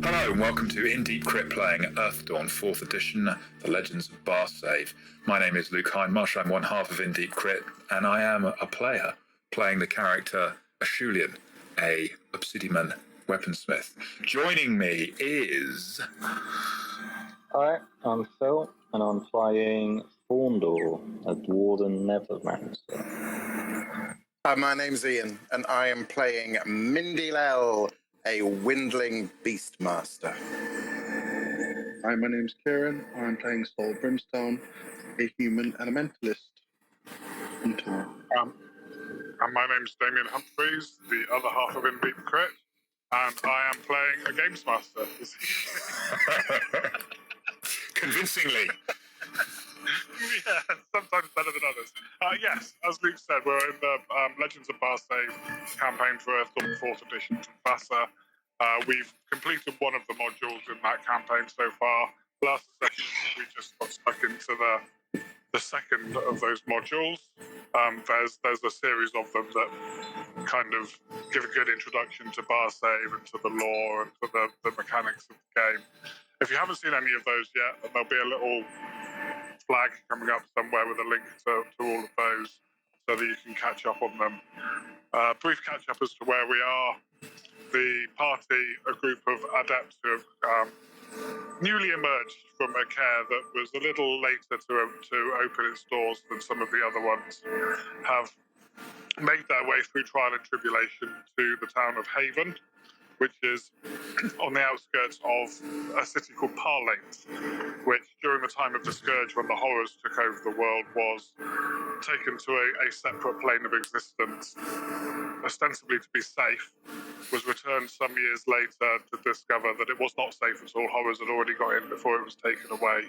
Hello and welcome to In Deep Crit playing Earthdawn 4th edition, the Legends of Barsaive. My name is Luke Hindmarsh, I'm one half of In Deep Crit, and I am a player playing the character Ashulian, a obsidian weaponsmith. Joining me is... Hi, I'm Phil, and I'm playing Thorndor, a Dwarven Nevermancer. Hi, my name's Ian, and I am playing Mindilel, a Windling Beastmaster. Hi, my name's Kieran. I'm playing Soul Brimstone, a human elementalist. And my name's Damien Humphreys, the other half of In Deep Crit, and I am playing a Games Master. Convincingly. Yeah, sometimes better than others. Yes, as Luke said, we're in the Legends of Barsaive campaign for Earthdawn 4th edition from FASA. We've completed one of the modules in that campaign so far. Last session, we just got stuck into the second of those modules. There's a series of them that kind of give a good introduction to Barsaive and to the lore and to the mechanics of the game. If you haven't seen any of those yet, then there'll be a little flag coming up somewhere with a link to all of those so that you can catch up on them. Brief catch up as to where we are. The party, a group of adepts who have newly emerged from a care that was a little later to open its doors than some of the other ones, have made their way through trial and tribulation to the town of Haven, which is on the outskirts of a city called Parlate, which during the time of the Scourge, when the horrors took over the world, was taken to a separate plane of existence, ostensibly to be safe, was returned some years later to discover that it was not safe at all. Horrors had already got in before it was taken away,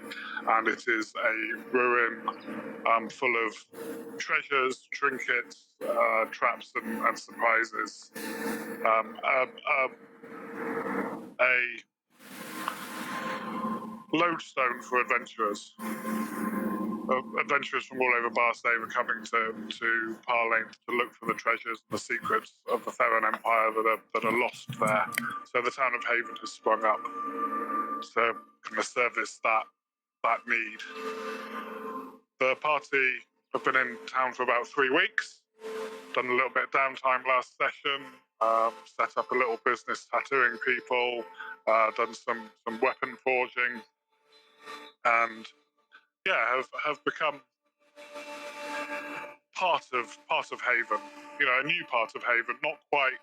and it is a ruin full of treasures, trinkets, traps and surprises. A lodestone for adventurers. Adventurers from all over Barsaive are coming to Parlate to look for the treasures and the secrets of the Theron Empire that are lost there. So the town of Haven has sprung up to kind of service that need. The party have been in town for about 3 weeks, done a little bit of downtime last session, set up a little business tattooing people, done some weapon forging, and have become part of Haven. You know, a new part of Haven, not quite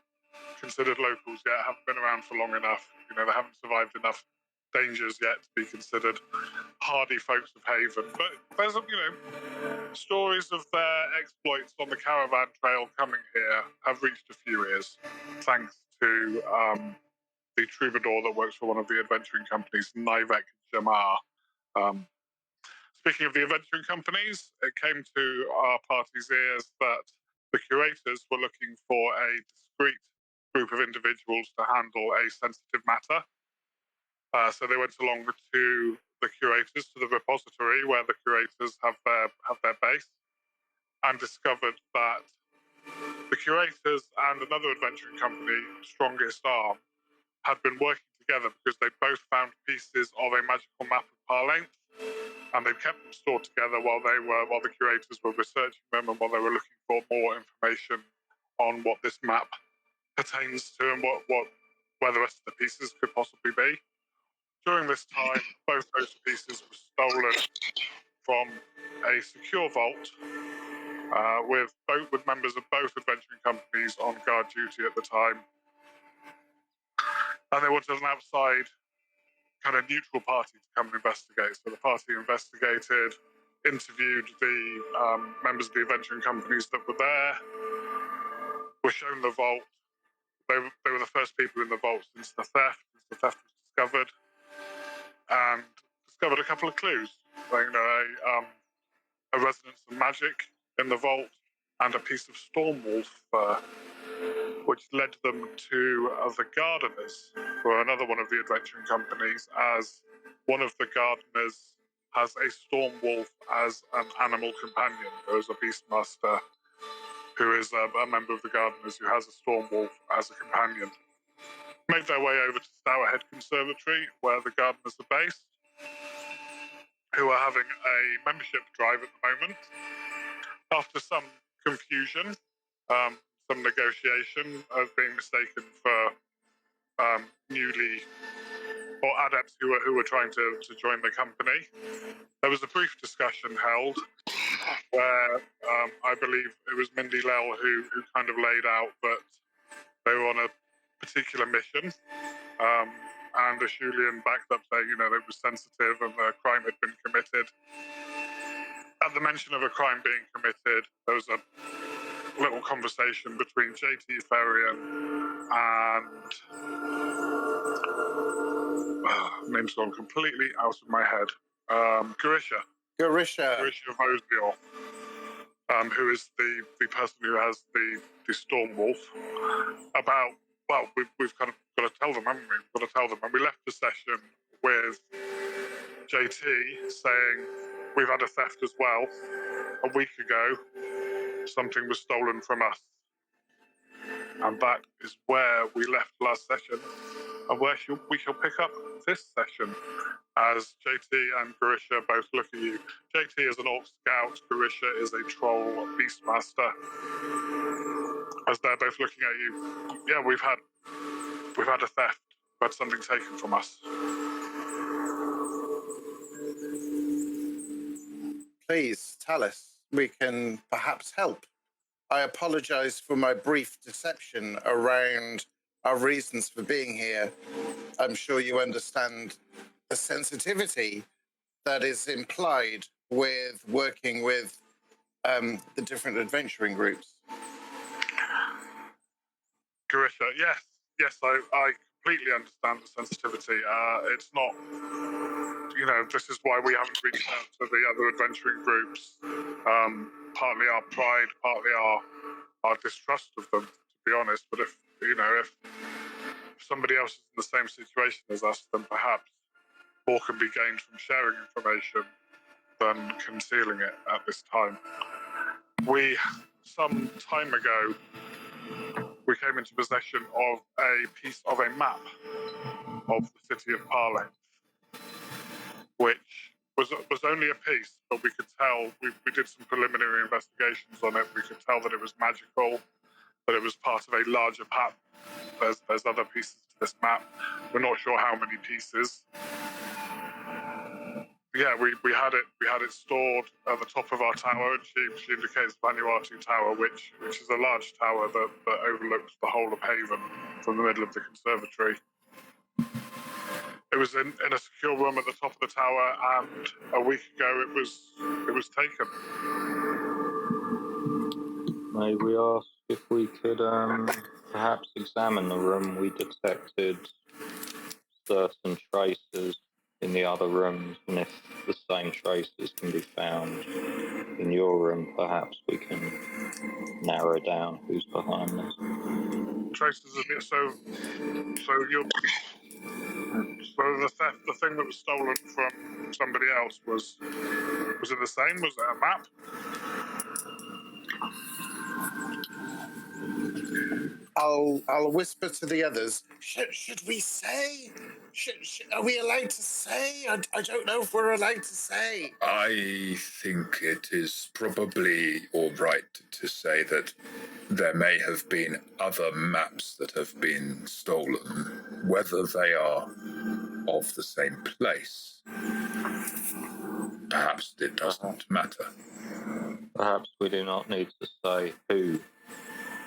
considered locals yet, haven't been around for long enough. You know, they haven't survived enough dangers yet to be considered hardy folks of Haven. But there's, stories of their exploits on the caravan trail coming here have reached a few ears, thanks to the troubadour that works for one of the adventuring companies, Nivek Jamar. Speaking of the adventuring companies, it came to our party's ears that the curators were looking for a discreet group of individuals to handle a sensitive matter. So they went along to the curators, to the repository where the curators have their base, and discovered that the curators and another adventuring company, Strongest Arm, had been working together because they both found pieces of a magical map of Parlate, and they kept them stored together while the curators were researching them and while they were looking for more information on what this map pertains to and where the rest of the pieces could possibly be. During this time, both those pieces were stolen from a secure vault with members of both adventuring companies on guard duty at the time. And they wanted an outside kind of neutral party to come and investigate. So the party investigated, interviewed the members of the adventuring companies that were there, were shown the vault. They were the first people in the vault since the theft was discovered, and discovered a couple of clues. A resonance of magic in the vault and a piece of stormwolf fur, which led them to the gardeners, who are another one of the adventuring companies, as one of the gardeners has a stormwolf as an animal companion. There is a beastmaster who is a member of the gardeners who has a stormwolf as a companion. made their way over to Stourhead Conservatory, where the gardeners are based, who are having a membership drive at the moment. After some confusion, some negotiation of being mistaken for newly or adepts who were trying to join the company, there was a brief discussion held where I believe it was Mindy Lell who kind of laid out that they were on a particular mission, and Ashulian backed up saying, it was sensitive and the crime had been committed. At the mention of a crime being committed, there was a little conversation between JT Ferrian and name's gone completely out of my head. Garisha Vosior, who is the person who has the Storm Wolf, about, well, we've kind of got to tell them, haven't we? We've got to tell them. And we left the session with JT saying, we've had a theft as well. A week ago, something was stolen from us. And that is where we left last session, and where we shall pick up this session, as JT and Garisha both look at you. JT is an Orc Scout, Garisha is a Troll Beastmaster. As they're both looking at you, yeah, we've had a theft, we've had something taken from us. Please tell us. We can perhaps help. I apologize for my brief deception around our reasons for being here. I'm sure you understand the sensitivity that is implied with working with the different adventuring groups. Garisha, yes, I completely understand the sensitivity. It's not, this is why we haven't reached out to the other adventuring groups. Partly our pride, partly our distrust of them, to be honest. But if somebody else is in the same situation as us, then perhaps more can be gained from sharing information than concealing it at this time. Some time ago, we came into possession of a piece of a map of the city of Parling, which was only a piece, but we could tell, we did some preliminary investigations on it. We could tell that it was magical, that it was part of a larger map. There's other pieces to this map. We're not sure how many pieces. Yeah, we had it stored at the top of our tower, and she indicates Vanuatu Tower, which is a large tower that overlooks the whole of Haven from the middle of the conservatory. It was in a secure room at the top of the tower, and a week ago it was taken. May we ask if we could perhaps examine the room? We detected certain traces in the other rooms, and if the same traces can be found in your room, perhaps we can narrow down who's behind this. Traces of it, so the theft, the thing that was stolen from somebody else was it the same? Was it a map? I'll whisper to the others. Should we say? Are we allowed to say? I don't know if we're allowed to say. I think it is probably all right to say that there may have been other maps that have been stolen. Whether they are of the same place, perhaps it doesn't matter. Perhaps we do not need to say who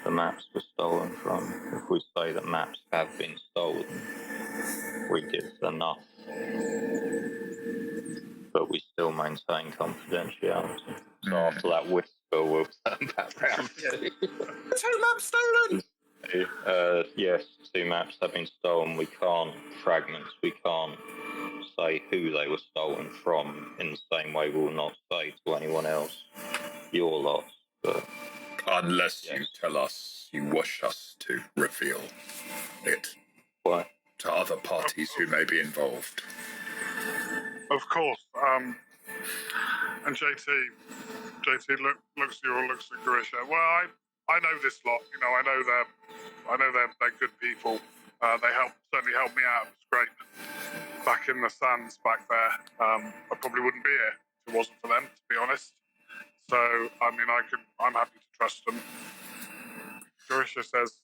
the maps were stolen from. If we say that maps have been stolen, we give enough, but we still maintain confidentiality. So after that whisper, we'll turn back round. Two maps stolen! Yes, 2 maps have been stolen. We can't fragments. We can't say who they were stolen from. In the same way, we will not say to anyone else, your lot. But Unless you tell us, you wish us to reveal it. Why? To other parties who may be involved. Of course. And JT looks at you or looks at Garisha. Well, I know this lot. I know they're good people. They certainly helped me out. It was great. Back in the sands back there, I probably wouldn't be here if it wasn't for them, to be honest. So, I mean, I'm happy to trust them. Garisha says,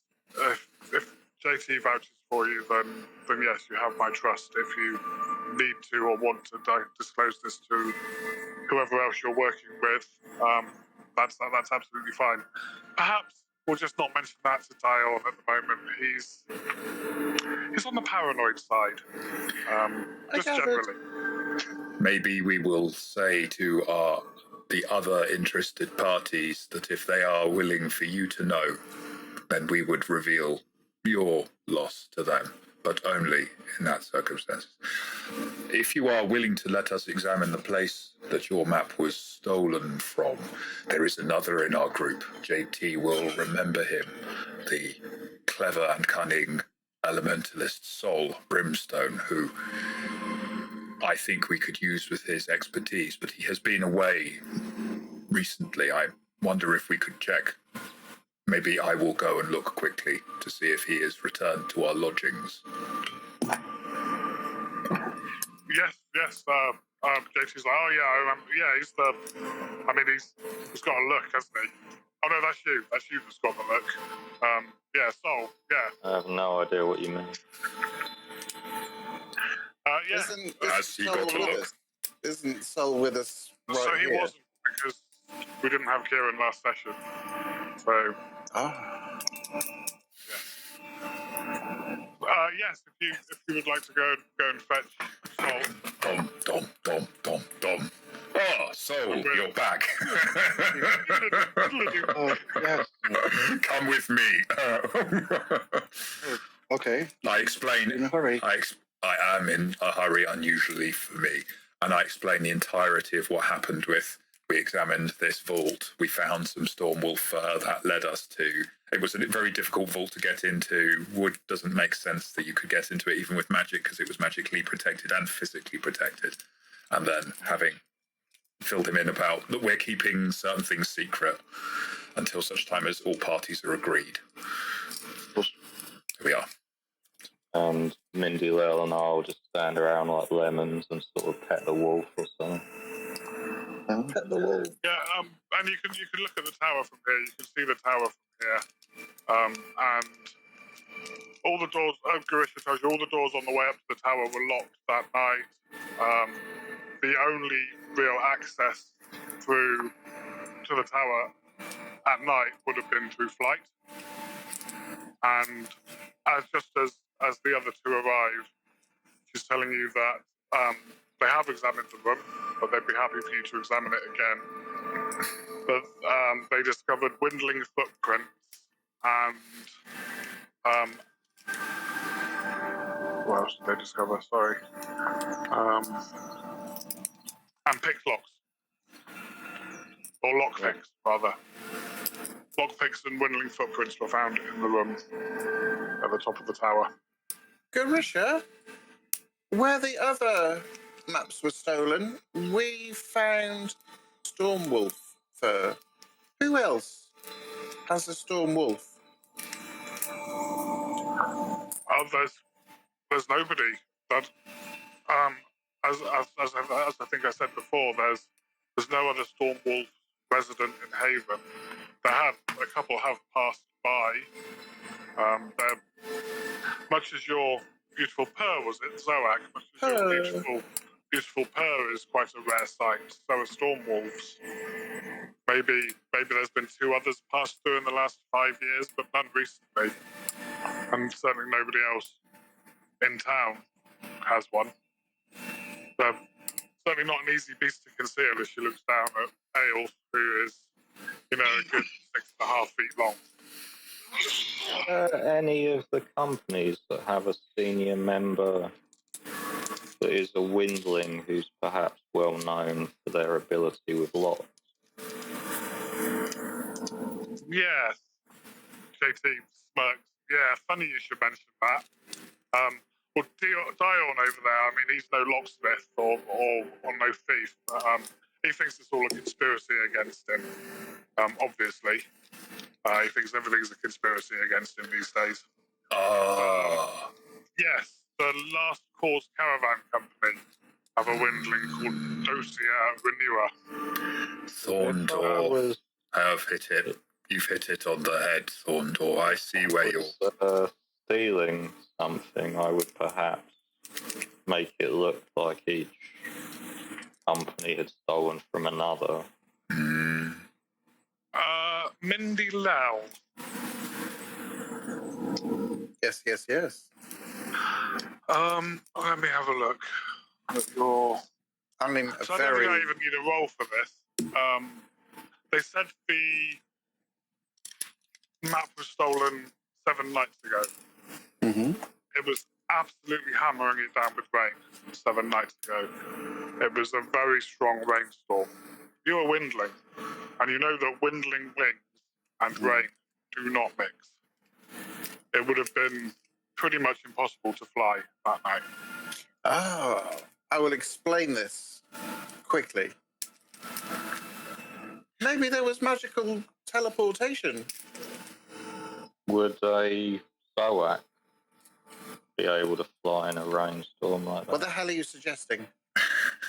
if JT vouches for you, then yes, you have my trust. If you need to or want to disclose this to whoever else you're working with, that's absolutely fine. Perhaps we'll just not mention that to Dion at the moment. He's on the paranoid side, just generally. Maybe we will say to the other interested parties that if they are willing for you to know, then we would reveal your loss to them, but only in that circumstance. If you are willing to let us examine the place that your map was stolen from, there is another in our group. JT will remember him, the clever and cunning elementalist soul, Brimstone, who I think we could use with his expertise, but he has been away recently. I wonder if we could check. Maybe I will go and look quickly to see if he is returned to our lodgings. Yes. JT's like, oh yeah, I remember. Yeah, he's got a look, hasn't he? Oh no, that's you. That's you that's got the look. Yeah, Soul. Yeah. I have no idea what you mean. Yeah. Isn't Sol with us right So he here? wasn't, because we didn't have Kieran last session. So. Yes, if you would like to go and fetch Sol. Dom. Oh, Sol, you're back. Yes. Come with me. Okay. I explain. In a hurry. I am in a hurry, unusually for me, and I explain the entirety of what happened with. We examined this vault. We found some Stormwolf fur that led us to. It was a very difficult vault to get into. Wood doesn't make sense that you could get into it even with magic, because it was magically protected and physically protected. And then having filled him in about that we're keeping certain things secret until such time as all parties are agreed. Here we are. And Mindy, Lil, and I'll just stand around like lemons and sort of pet the wolf or something. Pet the wolf. Yeah, and you can look at the tower from here. You can see the tower from here, and all the doors. Garisha tells you all the doors on the way up to the tower were locked that night. The only real access through to the tower at night would have been through flight. And as the other two arrive, she's telling you that they have examined the room, but they'd be happy for you to examine it again. But they discovered dwindling footprints and what else did they discover? Sorry. And picklocks. Or lockpicks, rather. Lockpicks and dwindling footprints were found in the room at the top of the tower. Garisha, where the other maps were stolen, we found Stormwolf fur. Who else has a Stormwolf? Oh, there's nobody. That as I think I said before, there's no other Stormwolf resident in Haven. A couple have passed by. They're much as your beautiful purr, was it, Zoak? Much as your beautiful purr is quite a rare sight. So are Stormwolves. Maybe there's been two others passed through in the last 5 years, but none recently. And certainly nobody else in town has one. So certainly not an easy beast to conceal as she looks down at Ale, who is, a good 6.5 feet long. Any of the companies that have a senior member that is a windling who's perhaps well known for their ability with locks? Yes. JT smirks. Yeah, funny you should mention that. Well, Dion over there, I mean, he's no locksmith or no thief. He thinks it's all a conspiracy against him, obviously. He thinks everything's a conspiracy against him these days. Ah. Yes, the Last Cause Caravan Company have a windling called Dosia Renewer. Thorndor. I have hit it. You've hit it on the head, Thorndor. I see where you're... stealing something, I would perhaps make it look like each company had stolen from another. Mindy Lau. Yes, yes, yes. Let me have a look at your... I mean, So I don't think I even need a roll for this. They said the map was stolen 7 nights ago. Mm-hmm. It was absolutely hammering it down with rain 7 nights ago. It was a very strong rainstorm. You're a windling, and you know that windling wings and rain do not mix. It would have been pretty much impossible to fly that night. Ah, I will explain this quickly. Maybe there was magical teleportation. Would a Togak be able to fly in a rainstorm like that? What the hell are you suggesting?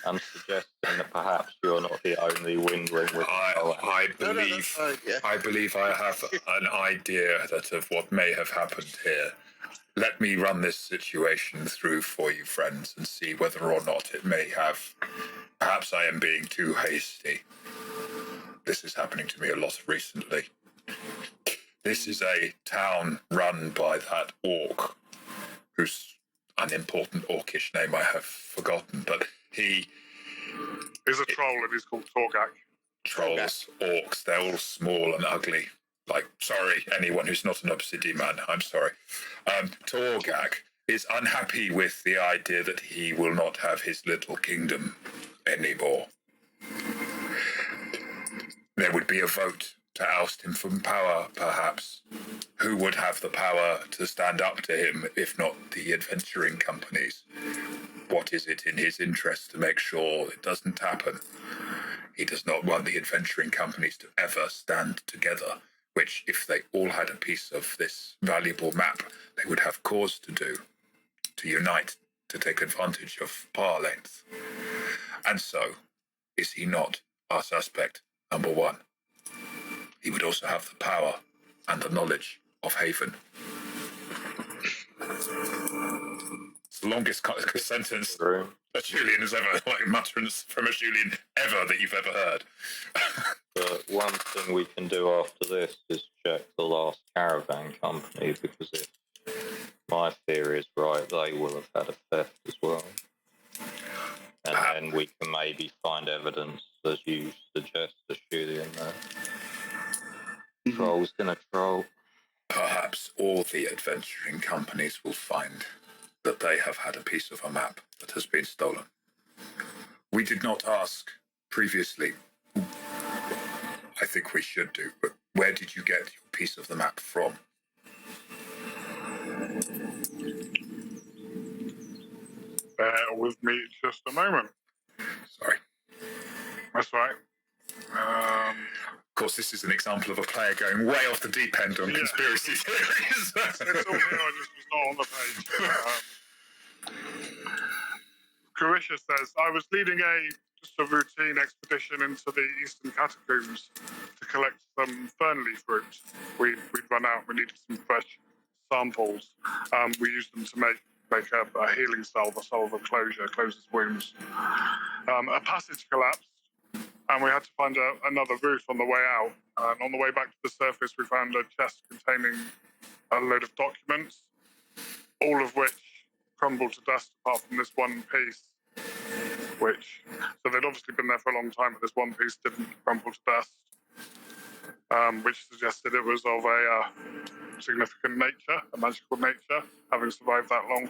I'm suggesting that perhaps you're not the only windling with I believe yeah. I believe I have an idea of what may have happened here. Let me run this situation through for you, friends, and see whether or not it may have... Perhaps I am being too hasty. This is happening to me a lot recently. This is a town run by that orc, whose unimportant orcish name I have forgotten, but he... He's a troll and he's called Togak. Trolls, orcs, they're all small and ugly. Like, sorry, anyone who's not an obsidian man, I'm sorry. Togak is unhappy with the idea that he will not have his little kingdom anymore. There would be a vote to oust him from power, perhaps. Who would have the power to stand up to him, if not the adventuring companies? What is it in his interest to make sure it doesn't happen? He does not want the adventuring companies to ever stand together, which, if they all had a piece of this valuable map, they would have cause to do, to unite, to take advantage of power length. And so, is he not our suspect number one? He would also have the power and the knowledge of Haven. It's the longest sentence a Julian has ever, like, mutterance from a Julian ever that you've ever heard. But one thing we can do after this is check the last caravan company, because if my theory is right, they will have had a theft as well. And then we can maybe find evidence, as you suggest, Julian, that troll's gonna troll. Perhaps all the adventuring companies will find that they have had a piece of a map that has been stolen. We did not ask previously. I think we should do, but where did you get your piece of the map from? Bear with me just a moment. Sorry. That's right. Of course, this is an example of a player going way off the deep end on conspiracy theories. It's all here, I just was not on the page. Carisha says, I was leading just a routine expedition into the eastern catacombs to collect some fern leaf roots. We'd run out, we needed some fresh samples. We used them to make a healing salve, a salve of closure, closes wounds. A passage collapsed, and we had to find another route on the way out. And on the way back to the surface, we found a chest containing a load of documents, all of which crumbled to dust apart from this one piece, so they'd obviously been there for a long time, but this one piece didn't crumble to dust, which suggested it was of a significant nature, a magical nature, having survived that long.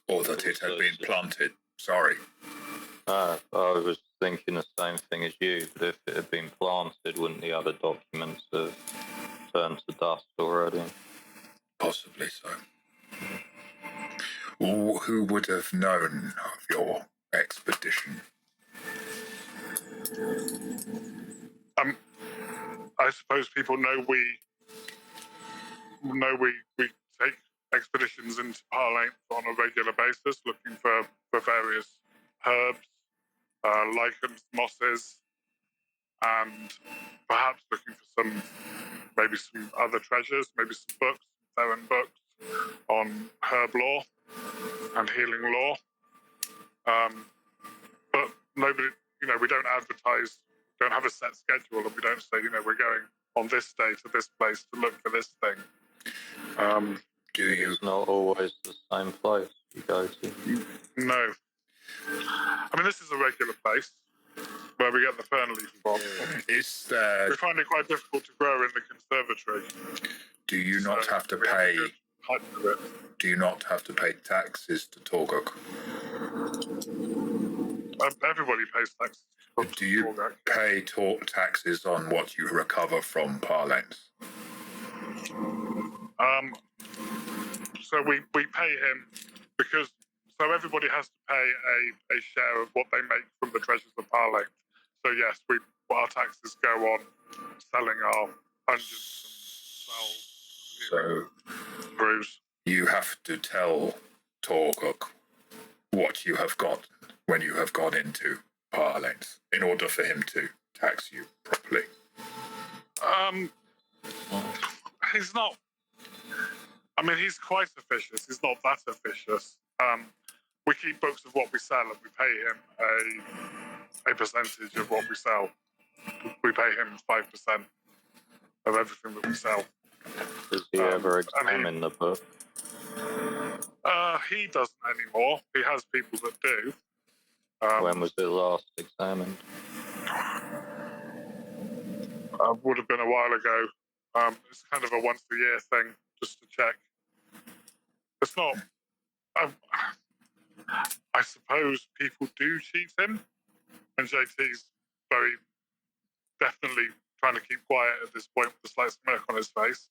Or that it had been planted. Sorry. I was thinking the same thing as you, but if it had been planted, wouldn't the other documents have turned to dust already? Possibly so. Who would have known of your expedition? I suppose people know no, we take expeditions into Parlate on a regular basis, looking for various herbs, lichens, mosses, and perhaps looking for maybe some other treasures, maybe some books, Theron books on herb lore and healing lore. But nobody, we don't advertise, don't have a set schedule, and we don't say, we're going on this day to this place to look for this thing. Do you? It's not always the same place you go to. No. I mean, this is a regular place where we get the fern leaf from. Is there? We find it quite difficult to grow in the conservatory. Do you not have to we have pay? to hide to it. Do you not have to pay taxes to Togak? Everybody pays taxes. Do you Togak. pay taxes on what you recover from Parlate? So we pay him because everybody has to pay a share of what they make from the treasures of Parlate. So yes, our taxes go on selling our hundreds and So brews. you have to tell Togak what you have got when you have gone into Parlate in order for him to tax you properly. He's not. I mean, he's quite officious. He's not that officious. We keep books of what we sell, and we pay him a percentage of what we sell. We pay him 5% of everything that we sell. Does he ever examine the book? He doesn't anymore. He has people that do. When was it last examined? Would have been a while ago. It's kind of a once-a-year thing, just to check. It's not. I suppose people do cheat him, and JT's very definitely trying to keep quiet at this point with a slight smirk on his face.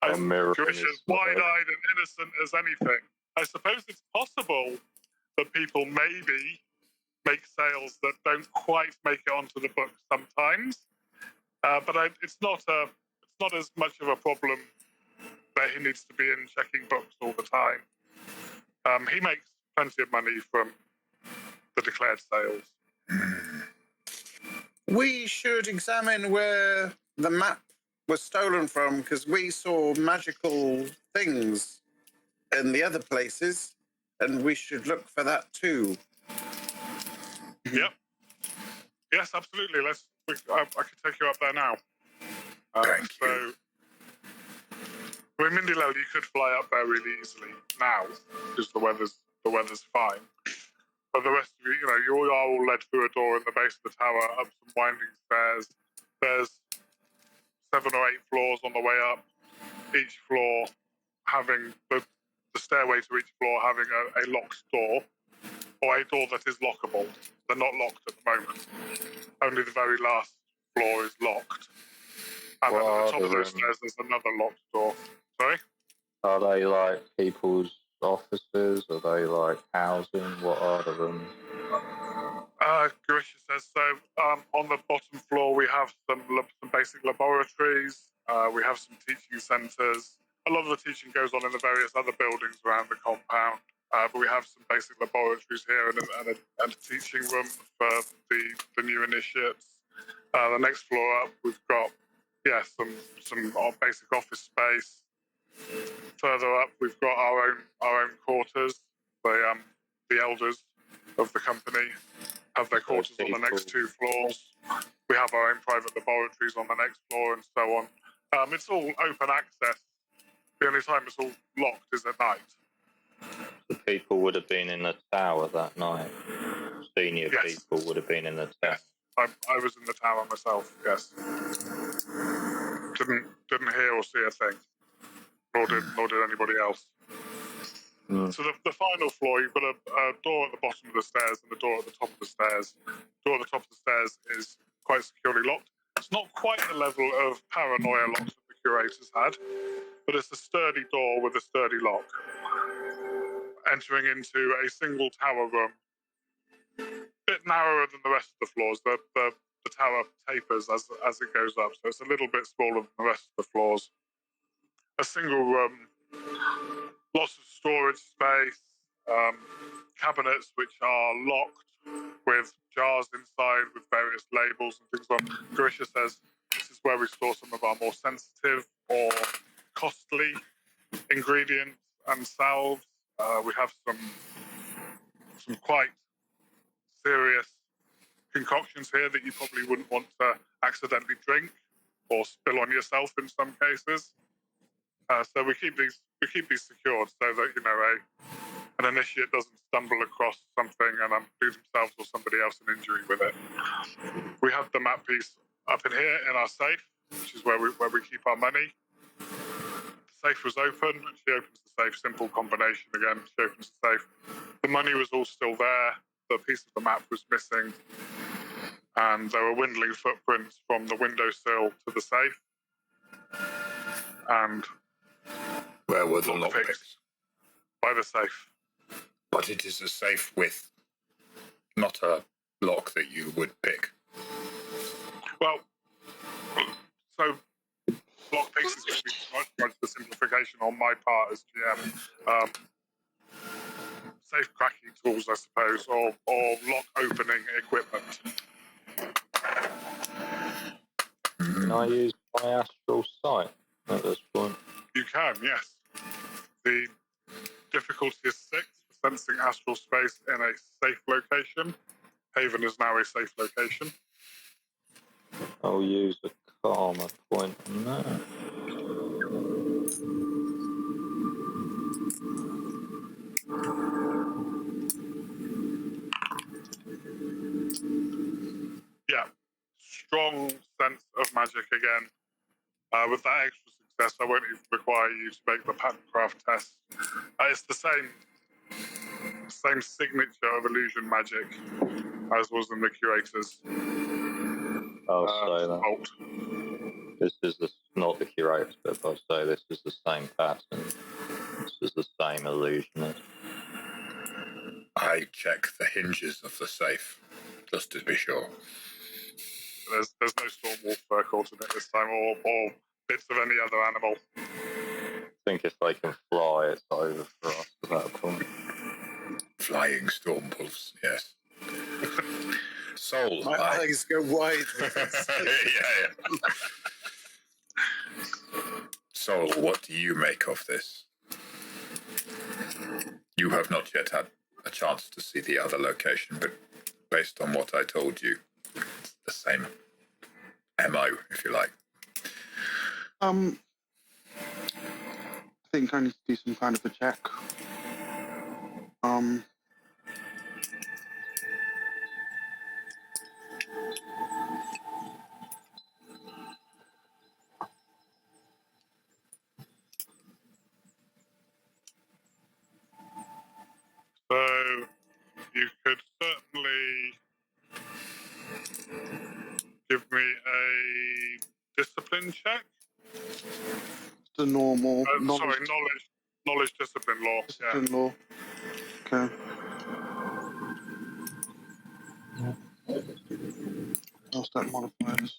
Grisha's wide-eyed and innocent as anything. I suppose it's possible that people maybe make sales that don't quite make it onto the book sometimes, but it's not as much of a problem that he needs to be in checking books all the time. He makes plenty of money from the declared sales. We should examine where the map was stolen from, because we saw magical things in the other places, and we should look for that too. Yep. Yes, absolutely. I could take you up there now. Thank you. I mean, Mindilel, you could fly up there really easily now because the weather's fine. But the rest of you are all led through a door in the base of the tower, up some winding stairs. There's 7 or 8 floors on the way up. Each floor having the stairway to each floor having a locked door, or a door that is lockable. They're not locked at the moment. Only the very last floor is locked. And then at the top of those stairs, there's another locked door. Sorry? Are they like people's offices? Are they like housing? What are the rooms? Grisha says so. On the bottom floor, we have some basic laboratories. We have some teaching centres. A lot of the teaching goes on in the various other buildings around the compound. But we have some basic laboratories here and a teaching room for the new initiates. The next floor up, we've got some basic office space. Further up, we've got our own quarters. The elders of the company have their quarters on the next 2 floors. We have our own private laboratories on the next floor, and so on. It's all open access. The only time it's all locked is at night. The people would have been in the tower that night. Senior Yes. people would have been in the tower. Yes, I was in the tower myself. Yes, didn't hear or see a thing, nor did anybody else. So the final floor, you've got a door at the bottom of the stairs and a door at the top of the stairs. The door at the top of the stairs is quite securely locked. It's not quite the level of paranoia locks that the curators had, but it's a sturdy door with a sturdy lock. Entering into a single tower room, a bit narrower than the rest of the floors. The tower tapers as it goes up, so it's a little bit smaller than the rest of the floors. a single room, lots of storage space, cabinets which are locked with jars inside with various labels and things on. Grisha says this is where we store some of our more sensitive or costly ingredients and salves. We have some quite serious concoctions here that you probably wouldn't want to accidentally drink or spill on yourself in some cases. So we keep these secured so that an initiate doesn't stumble across something and do themselves or somebody else an injury with it. We have the map piece up in here in our safe, which is where we keep our money. The safe was open, and she opens the safe. Simple combination again. She opens the safe. The money was all still there. The piece of the map was missing, and there were windling footprints from the windowsill to the safe. And where were the lockpicks? By the safe. But it is a safe with not a lock that you would pick. Well, so lockpicks is going to be much the simplification on my part as GM. Safe cracking tools, I suppose, or lock opening equipment. Can I use my astral sight at this point? You can, yes. The difficulty is 6 for sensing astral space in a safe location. Haven is now a safe location. I'll use a karma point on that. Yeah, strong sense of magic again. With that extra success, I won't even require you to make the pattern craft test. It's the same signature of illusion magic as was in the curator's. I'll say that. Vault. This is not the curator's, but I'll say this is the same pattern. This is the same illusionist. I check the hinges of the safe, just to be sure. There's no storm wolf fur coordinate this time, or bits of any other animal. I think if they can fly, it's over for us at that point. Flying storm wolves, yes. Soul. My eyes go wide. yeah. Soul, what do you make of this? You have not yet had a chance to see the other location, but based on what I told you, it's the same MO, if you like. I think I need to do some kind of a check. So you could certainly give me a discipline check. The normal Knowledge discipline law. discipline law. Okay. What's that modifiers?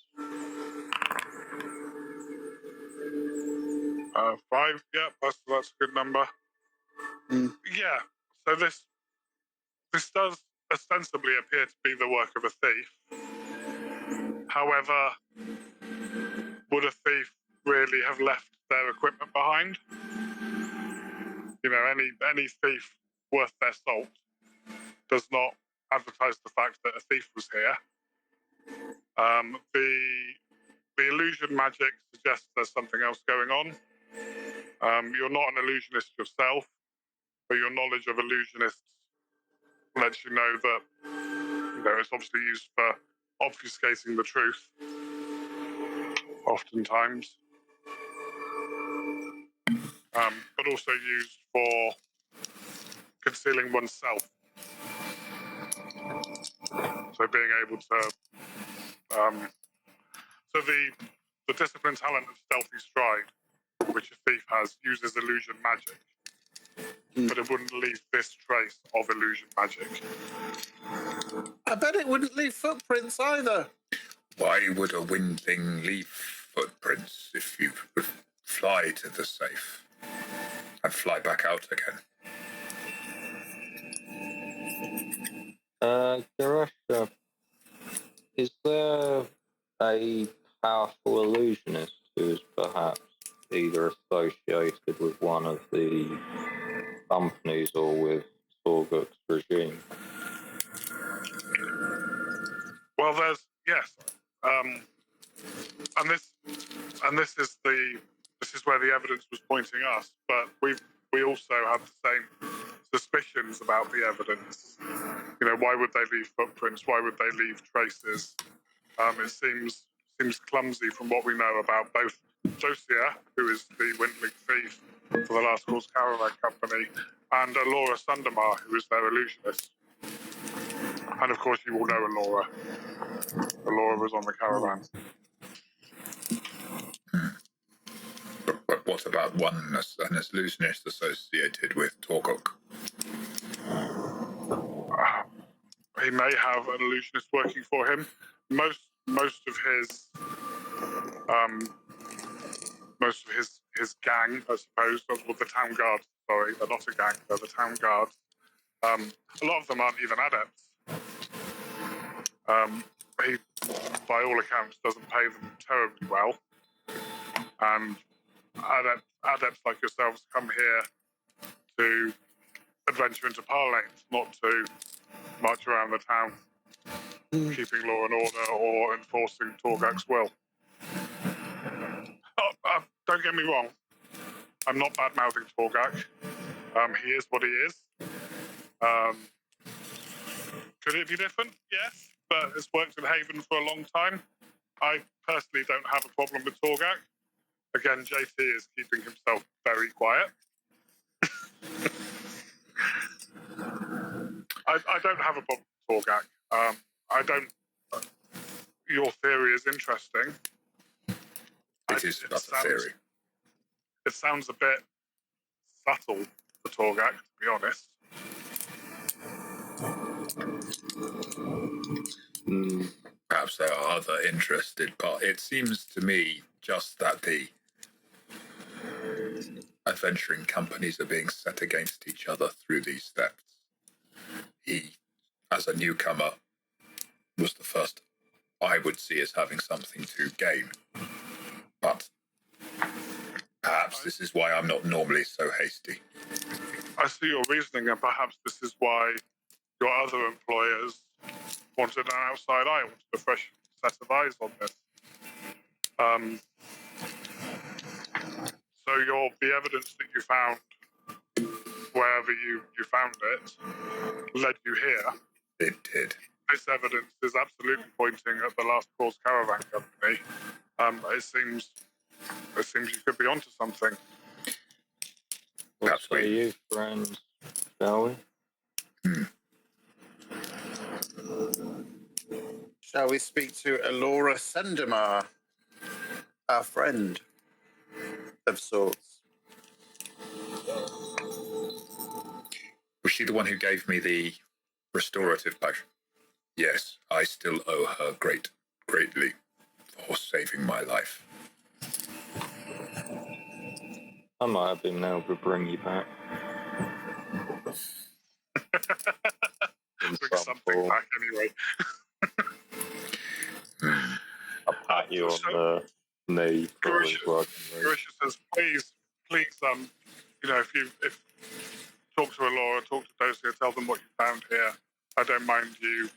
5. Yeah, that's a good number. Yeah. So this does ostensibly appear to be the work of a thief. However, would a thief really have left their equipment behind? Any thief worth their salt does not advertise the fact that a thief was here. The illusion magic suggests there's something else going on. You're not an illusionist yourself, but your knowledge of illusionists lets you know that it's obviously used for obfuscating the truth, oftentimes, but also used for concealing oneself. So being able to, so the discipline talent of stealthy stride, which a thief has, uses illusion magic, but it wouldn't leave this trace of illusion magic. I bet it wouldn't leave footprints either. Why would a windling leave footprints if you fly to the safe and fly back out again. Garesha, is there a powerful illusionist who's perhaps either associated with one of the companies or with Togak's regime? Well, yes, and this is where the evidence was pointing us. But we also have the same suspicions about the evidence. Why would they leave footprints? Why would they leave traces? It seems clumsy from what we know about both Josiah, who is the Windling Thief for the Last Cause Caravan Company, and Alora Sundamar, who is their illusionist. And of course, you all know Alora. Alora was on the caravan. But what about an illusionist associated with Togak? He may have an illusionist working for him. Most of his gang, I suppose, or the town guard. Sorry, they're not a gang; they're the town guard. A lot of them aren't even adepts. He, by all accounts, doesn't pay them terribly well. And adepts like yourselves come here to adventure into Parlanes, not to march around the town, keeping law and order or enforcing Togak's will. Don't get me wrong, I'm not bad-mouthing Togak. He is what he is. Could it be different? Yes, but it's worked in Haven for a long time. I personally don't have a problem with Togak. Again, JT is keeping himself very quiet. I don't have a problem with Togak. I don't. Your theory is interesting. It is not a theory. It sounds a bit subtle for Togak, to be honest. Perhaps there are other interested parts. It seems to me just that the adventuring companies are being set against each other through these steps. He, as a newcomer, was the first I would see as having something to gain. But perhaps this is why I'm not normally so hasty. I see your reasoning, and perhaps this is why your other employers wanted an outside eye, wanted a fresh set of eyes on this. So the evidence that you found, wherever you found it, led you here. It did. This evidence is absolutely pointing at the Last Cause Caravan Company. It seems you could be onto something. What say you, friends? Shall we? Shall we speak to Alora Sundamar, our friend of sorts? Was she the one who gave me the restorative potion? Yes, I still owe her greatly for saving my life. I might have been able to bring you back. Bring something back anyway. I'll pat you on the knee. Garisha says, please, if talk to Alora, talk to Dosia, tell them what you found here. I don't mind you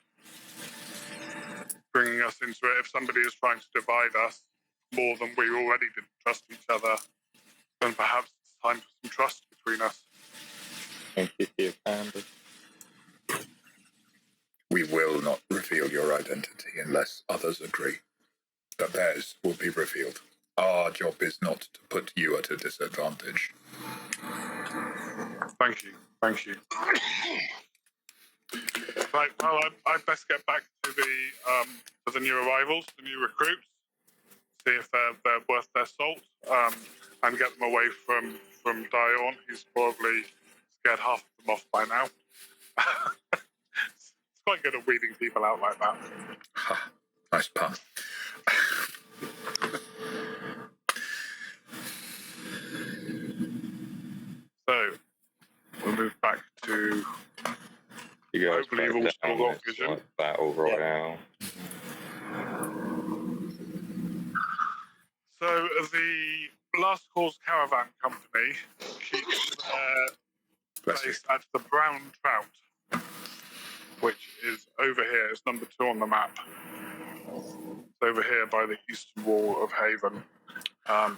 bringing us into it. If somebody is trying to divide us more than we already didn't trust each other, then perhaps it's time for some trust between us. Thank you for your candor. We will not reveal your identity unless others agree that theirs will be revealed. Our job is not to put you at a disadvantage. Thank you. Right, well, I'd best get back to the new arrivals, the new recruits, see if they're worth their salt, and get them away from Dion. He's probably scared half of them off by now. It's quite good at weeding people out like that. Nice pun. move back to. You guys Hopefully you've all back still down got this, vision. like, battle royale. So the Last Cause Caravan Company keeps their Bless you. base at the Brown Trout, which is over here. It's number 2 on the map. It's over here by the eastern wall of Haven.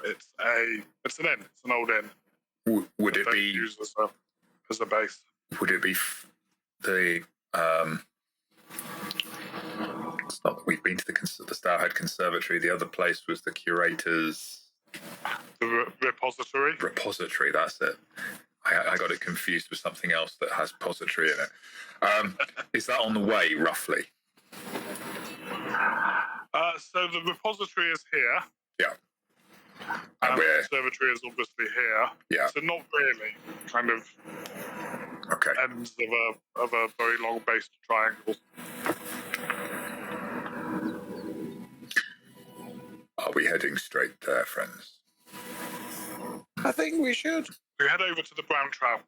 It's an inn. It's an old inn. Would it They be? use as a base? Would it be the? It's not that we've been to the Starhead Conservatory. The other place was the curator's The repository. repository. That's it. I got it confused with something else that has pository in it. Is that on the way, roughly? So the repository is here. Yeah. And the we're conservatory is obviously here. Yeah. So not really. Kind of okay. ends of a very long based triangle. Are we heading straight there, friends? I think we should. We head over to the Brown Trout.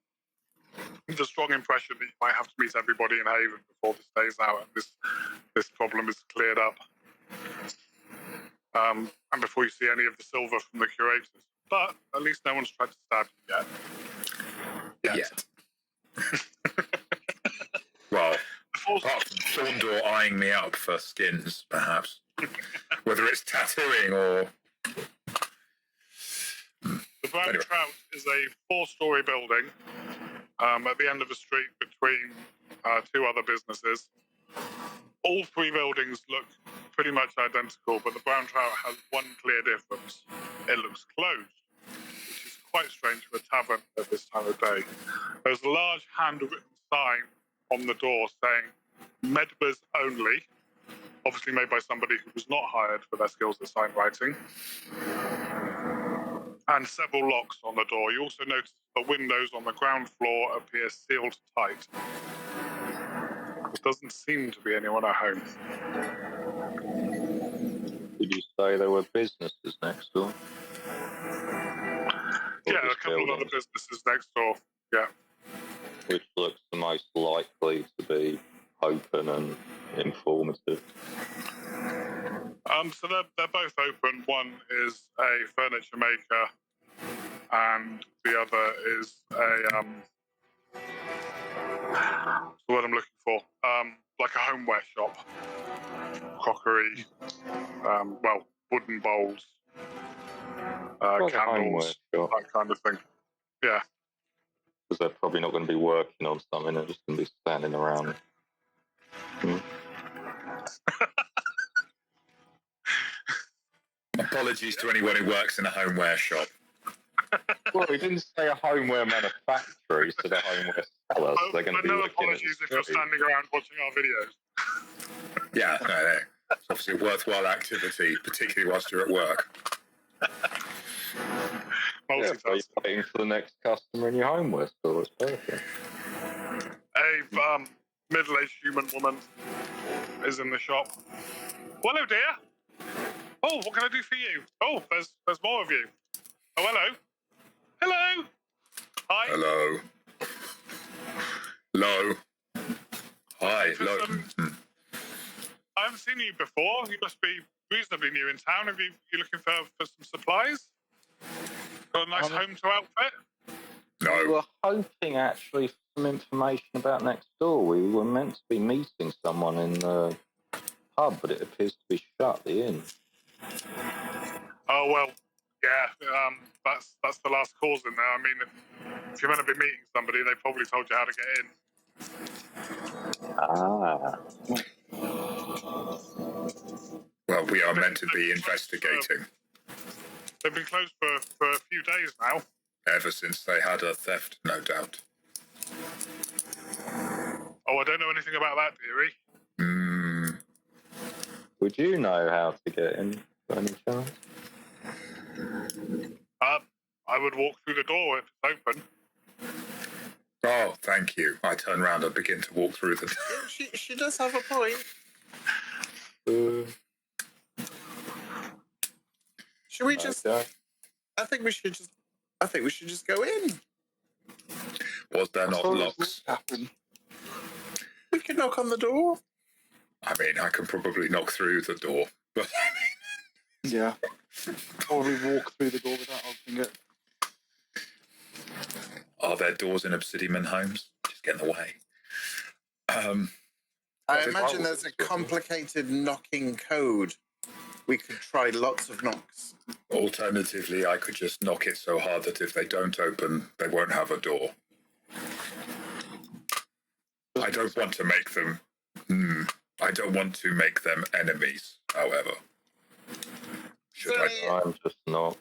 With a strong impression that you might have to meet everybody in Haven before this day's out and this problem is cleared up. And before you see any of the silver from the curators. But at least no one's tried to stab you yet. Well, Before- apart from Thorndor eyeing me up for skins, perhaps. Whether it's tattooing or... The Brown Anyway. Trout is a 4-story building at the end of a street between 2 other businesses. All 3 buildings look pretty much identical, but the Brown Trout has one clear difference. It looks closed, which is quite strange for a tavern at this time of day. There's a large handwritten sign on the door saying Medbers only, obviously made by somebody who was not hired for their skills at sign writing. And several locks on the door. You also notice the windows on the ground floor appear sealed tight. There doesn't seem to be anyone at home. Did you say there were businesses next door? Yeah, a couple of other businesses next door. Yeah. Which looks the most likely to be open and informative. So they're both open. One is a furniture maker, and the other is a what's the word I'm looking for? Like a homeware shop, crockery, wooden bowls, Like a homeware candles, shop. that kind of thing. Yeah. Because they're probably not going to be working on something, they're just going to be standing around. Apologies to anyone who works in a homeware shop. Well, we didn't say a homeware manufacturer, so they're homeware sellers. They're going to be no working apologies if you're standing around watching our videos. Yeah, no. It's obviously a worthwhile activity, particularly whilst you're at work. Yeah, so you're waiting for the next customer in your homeware store. It's perfect. A middle-aged human woman is in the shop. Well, hello, dear. Oh, what can I do for you? Oh, there's more of you. Oh, hello. Hello. Hi. Hello. Hello. Hi. Hello. I haven't seen you before. You must be reasonably new in town. Are you looking for some supplies? Got a nice home to outfit? We No. were hoping, actually, for some information about next door. We were meant to be meeting someone in the pub, but it appears to be shut, the inn. Oh, well, yeah. That's the last cause in there. I mean, if you're meant to be meeting somebody, they probably told you how to get in. Ah. Well, we are meant to be investigating. They've been closed for a few days now. Ever since they had a theft, no doubt. Oh, I don't know anything about that, dearie. Would you know how to get in, by any chance? I would walk through the door if it's open. Oh, thank you. I turn around and begin to walk through the... She does have a point. Should we just? Okay. I think we should just go in. Was there I not saw this locks? happen. We can knock on the door. I mean, I can probably knock through the door, but Yeah. Or we walk through the door without opening it. are there doors in Obsidian homes? Just get in the way. I imagine there's a complicated knocking code. We could try lots of knocks. Alternatively, I could just knock it so hard that if they don't open, they won't have a door. I don't want to make them... I don't want to make them enemies, however. Should I... I'm just not.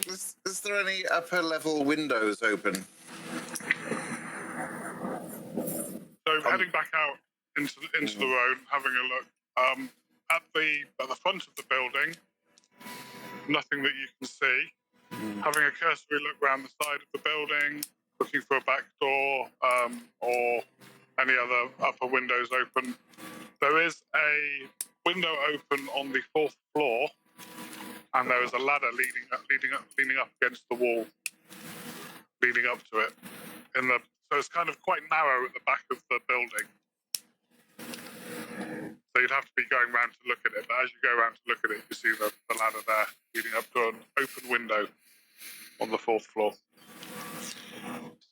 Is there any upper level windows open? So heading back out into the road, having a look at the front of the building, nothing that you can see. Having a cursory look around the side of the building, looking for a back door or any other upper windows open. There is a window open on the 4th floor, and there is a ladder leaning up against the wall, leading up to it. So it's kind of quite narrow at the back of the building. So you'd have to be going around to look at it. But as you go around to look at it, you see the ladder there leading up to an open window on the 4th floor.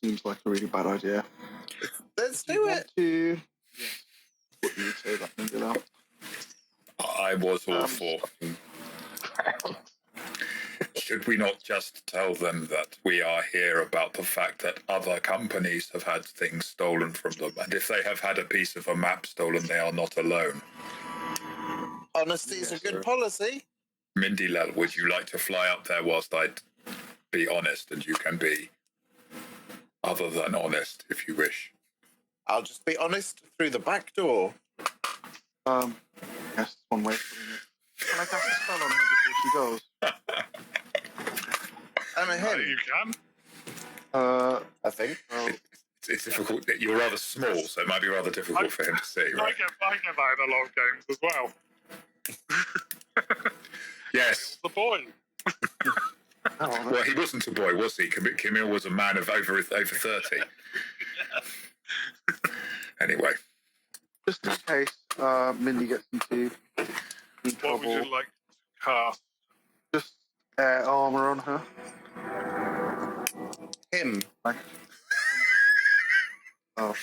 Seems like a really bad idea. Let's do it. Yeah. What do you say that thing get out? I was all for... Should we not just tell them that we are here about the fact that other companies have had things stolen from them, and if they have had a piece of a map stolen, they are not alone? Honesty is a good policy. Mindy Lel, would you like to fly up there whilst I be honest, and you can be other than honest if you wish? I'll just be honest through the back door. Yes, that's one way of putting it. Can I cast a spell on her before she goes? I'm a him, You can. I think. It's difficult. You're rather small, so it might be rather difficult for him to see, right? I get that in a lot of games as well. Yes. The boy. Well, he wasn't a boy, was he? Camille was a man of over 30. Anyway. Just in case Mindy gets into What trouble, would you like to cast? just air armor on her. Him. Like, not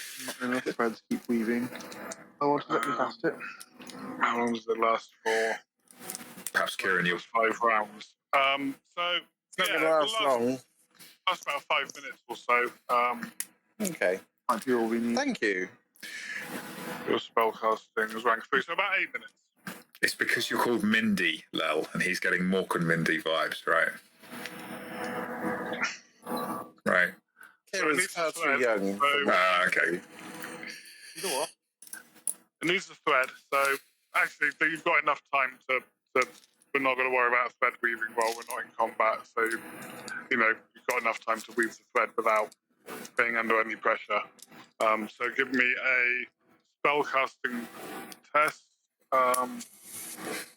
enough threads keep weaving. I want to let me cast it. How long does it last for? Perhaps Kieran, you... 5 rounds. So It's not going to last long. That's about 5 minutes or so. Okay. Might be all we need. Thank you. Your spellcasting is rank 3, so about 8 minutes. It's because you're called Mindy Lel, and he's getting Mork and Mindy vibes, right? Right. Kieran's far too young. Okay. You know what? It needs a thread, so actually you've got enough time to we're not going to worry about thread weaving while we're not in combat, so you've got enough time to weave the thread without being under any pressure. So give me a spellcasting test. A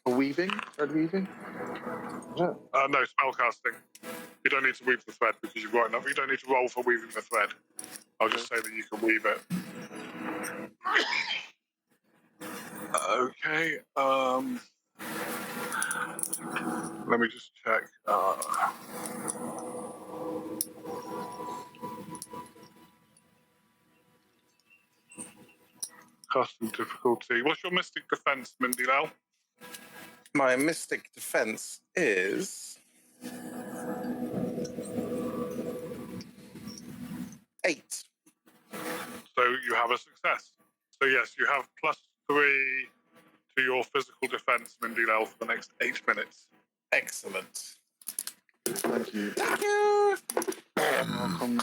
weaving? Thread weaving? No, spellcasting. You don't need to weave the thread because you've got enough. You don't need to roll for weaving the thread. I'll just say that you can weave it. Okay. Let me just check. Casting difficulty. What's your mystic defense, Mindy Lel? My mystic defense is 8. So you have a success. So yes, you have +3 to your physical defense, Mindy Lel, for the next 8 minutes. Excellent. Thank you. Thank you. Welcome.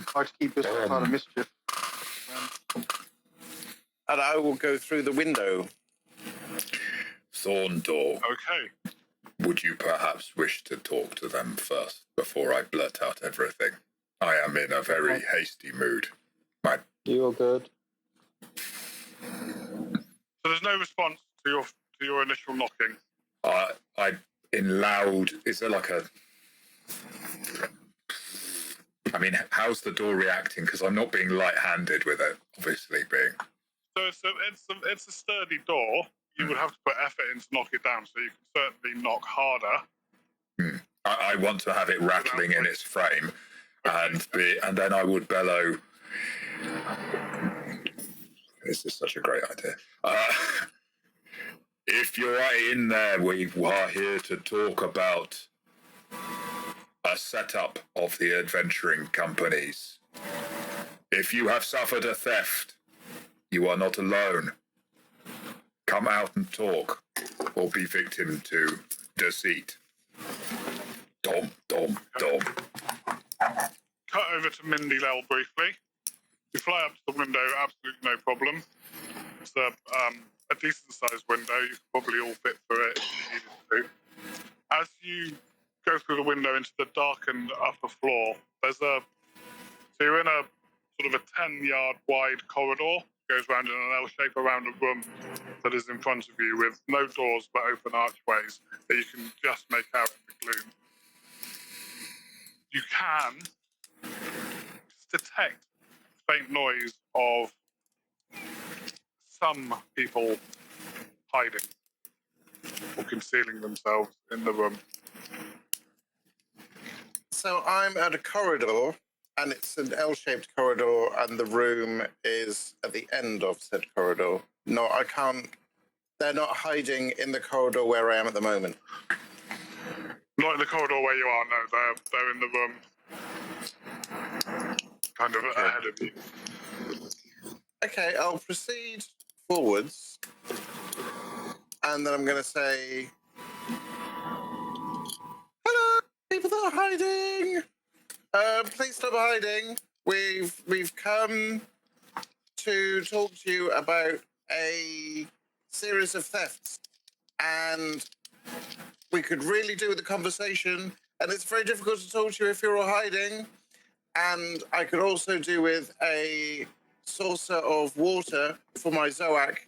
Try to keep us out of mischief. And I will go through the window. Thorndor, Okay. would you perhaps wish to talk to them first before I blurt out everything? I am in a very hasty mood. You're good. So there's no response to your initial knocking. In loud, is there like a I mean, how's the door reacting? Because I'm not being light-handed with it, obviously being. So it's a sturdy door. You would have to put effort in to knock it down, so you can certainly knock harder. I want to have it rattling in its frame, and then I would bellow. This is such a great idea. If you're in there, we are here to talk about a setup of the adventuring companies. If you have suffered a theft, you are not alone. Come out and talk, or be victim to deceit. Dom, dom, dom. Cut over to Mindy Lell briefly. You fly up to the window, absolutely no problem. It's a decent-sized window. You could probably all fit through it if you needed to. As you go through the window into the darkened upper floor, so you're in a sort of a 10-yard wide corridor. Goes round in an L shape around a room that is in front of you with no doors but open archways that you can just make out in the gloom. You can detect faint noise of some people hiding or concealing themselves in the room. So I'm at a corridor, and it's an L-shaped corridor, and the room is at the end of said corridor. No, I can't. They're not hiding in the corridor where I am at the moment. Not in the corridor where you are, no. They're in the room, kind of ahead of you. Okay, I'll proceed forwards, and then I'm going to say, "Hello, people that are hiding. Please stop hiding. We've come to talk to you about a series of thefts, and we could really do with the conversation. And it's very difficult to talk to you if you're all hiding. And I could also do with a saucer of water for my Zoak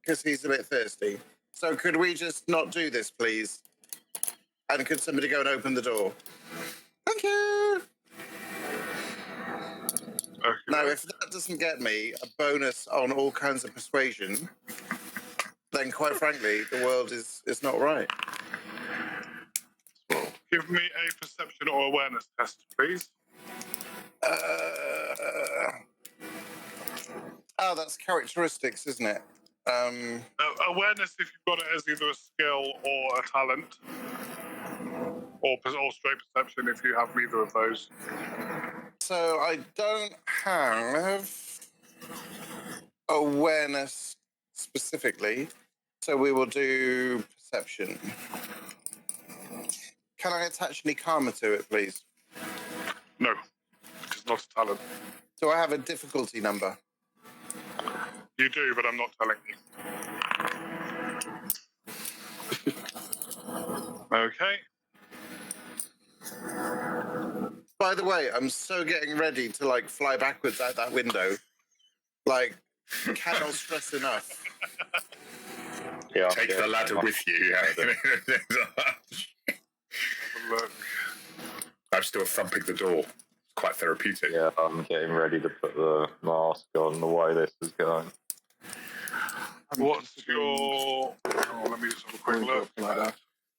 because he's a bit thirsty. So could we just not do this, please? And could somebody go and open the door? Thank you." Okay. Now, if that doesn't get me a bonus on all kinds of persuasion, then quite frankly, the world is not right. Give me a perception or awareness test, please. That's characteristics, isn't it? Awareness, if you've got it as either a skill or a talent, or straight perception if you have neither of those. So I don't have awareness specifically, so we will do perception. Can I attach any karma to it, please? No, it's not a talent. Do I have a difficulty number? You do, but I'm not telling you. Okay. By the way, I'm so getting ready to like fly backwards out that window. Like, cannot stress enough. Yeah, Take the ladder with you. Have a look. I'm still thumping the door. It's quite therapeutic. Yeah, I'm getting ready to put the mask on the way this is going. What's your... Oh, let me just have a quick look. Like that.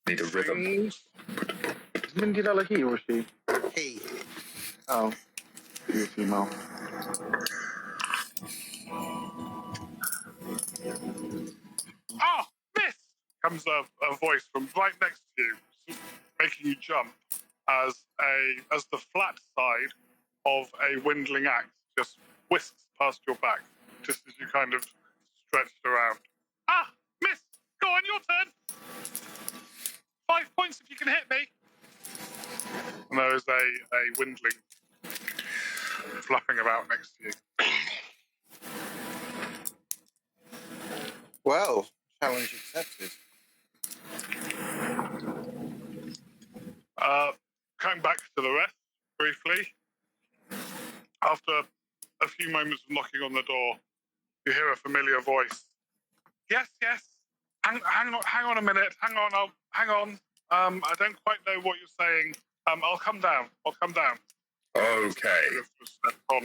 Need a rhythm. Is Mindy Lella he or she? He. Oh, she's a female. Ah, miss! Comes a voice from right next to you, making you jump as the flat side of a windling axe just whisks past your back, just as you kind of stretched around. Ah, miss! Go on, your turn! 5 points if you can hit me. And there is a windling flapping about next to you. Well, challenge accepted. Coming back to the rest briefly. After a few moments of knocking on the door, you hear a familiar voice. Yes. Hang on a minute. Hang on. I don't quite know what you're saying. I'll come down. Okay. On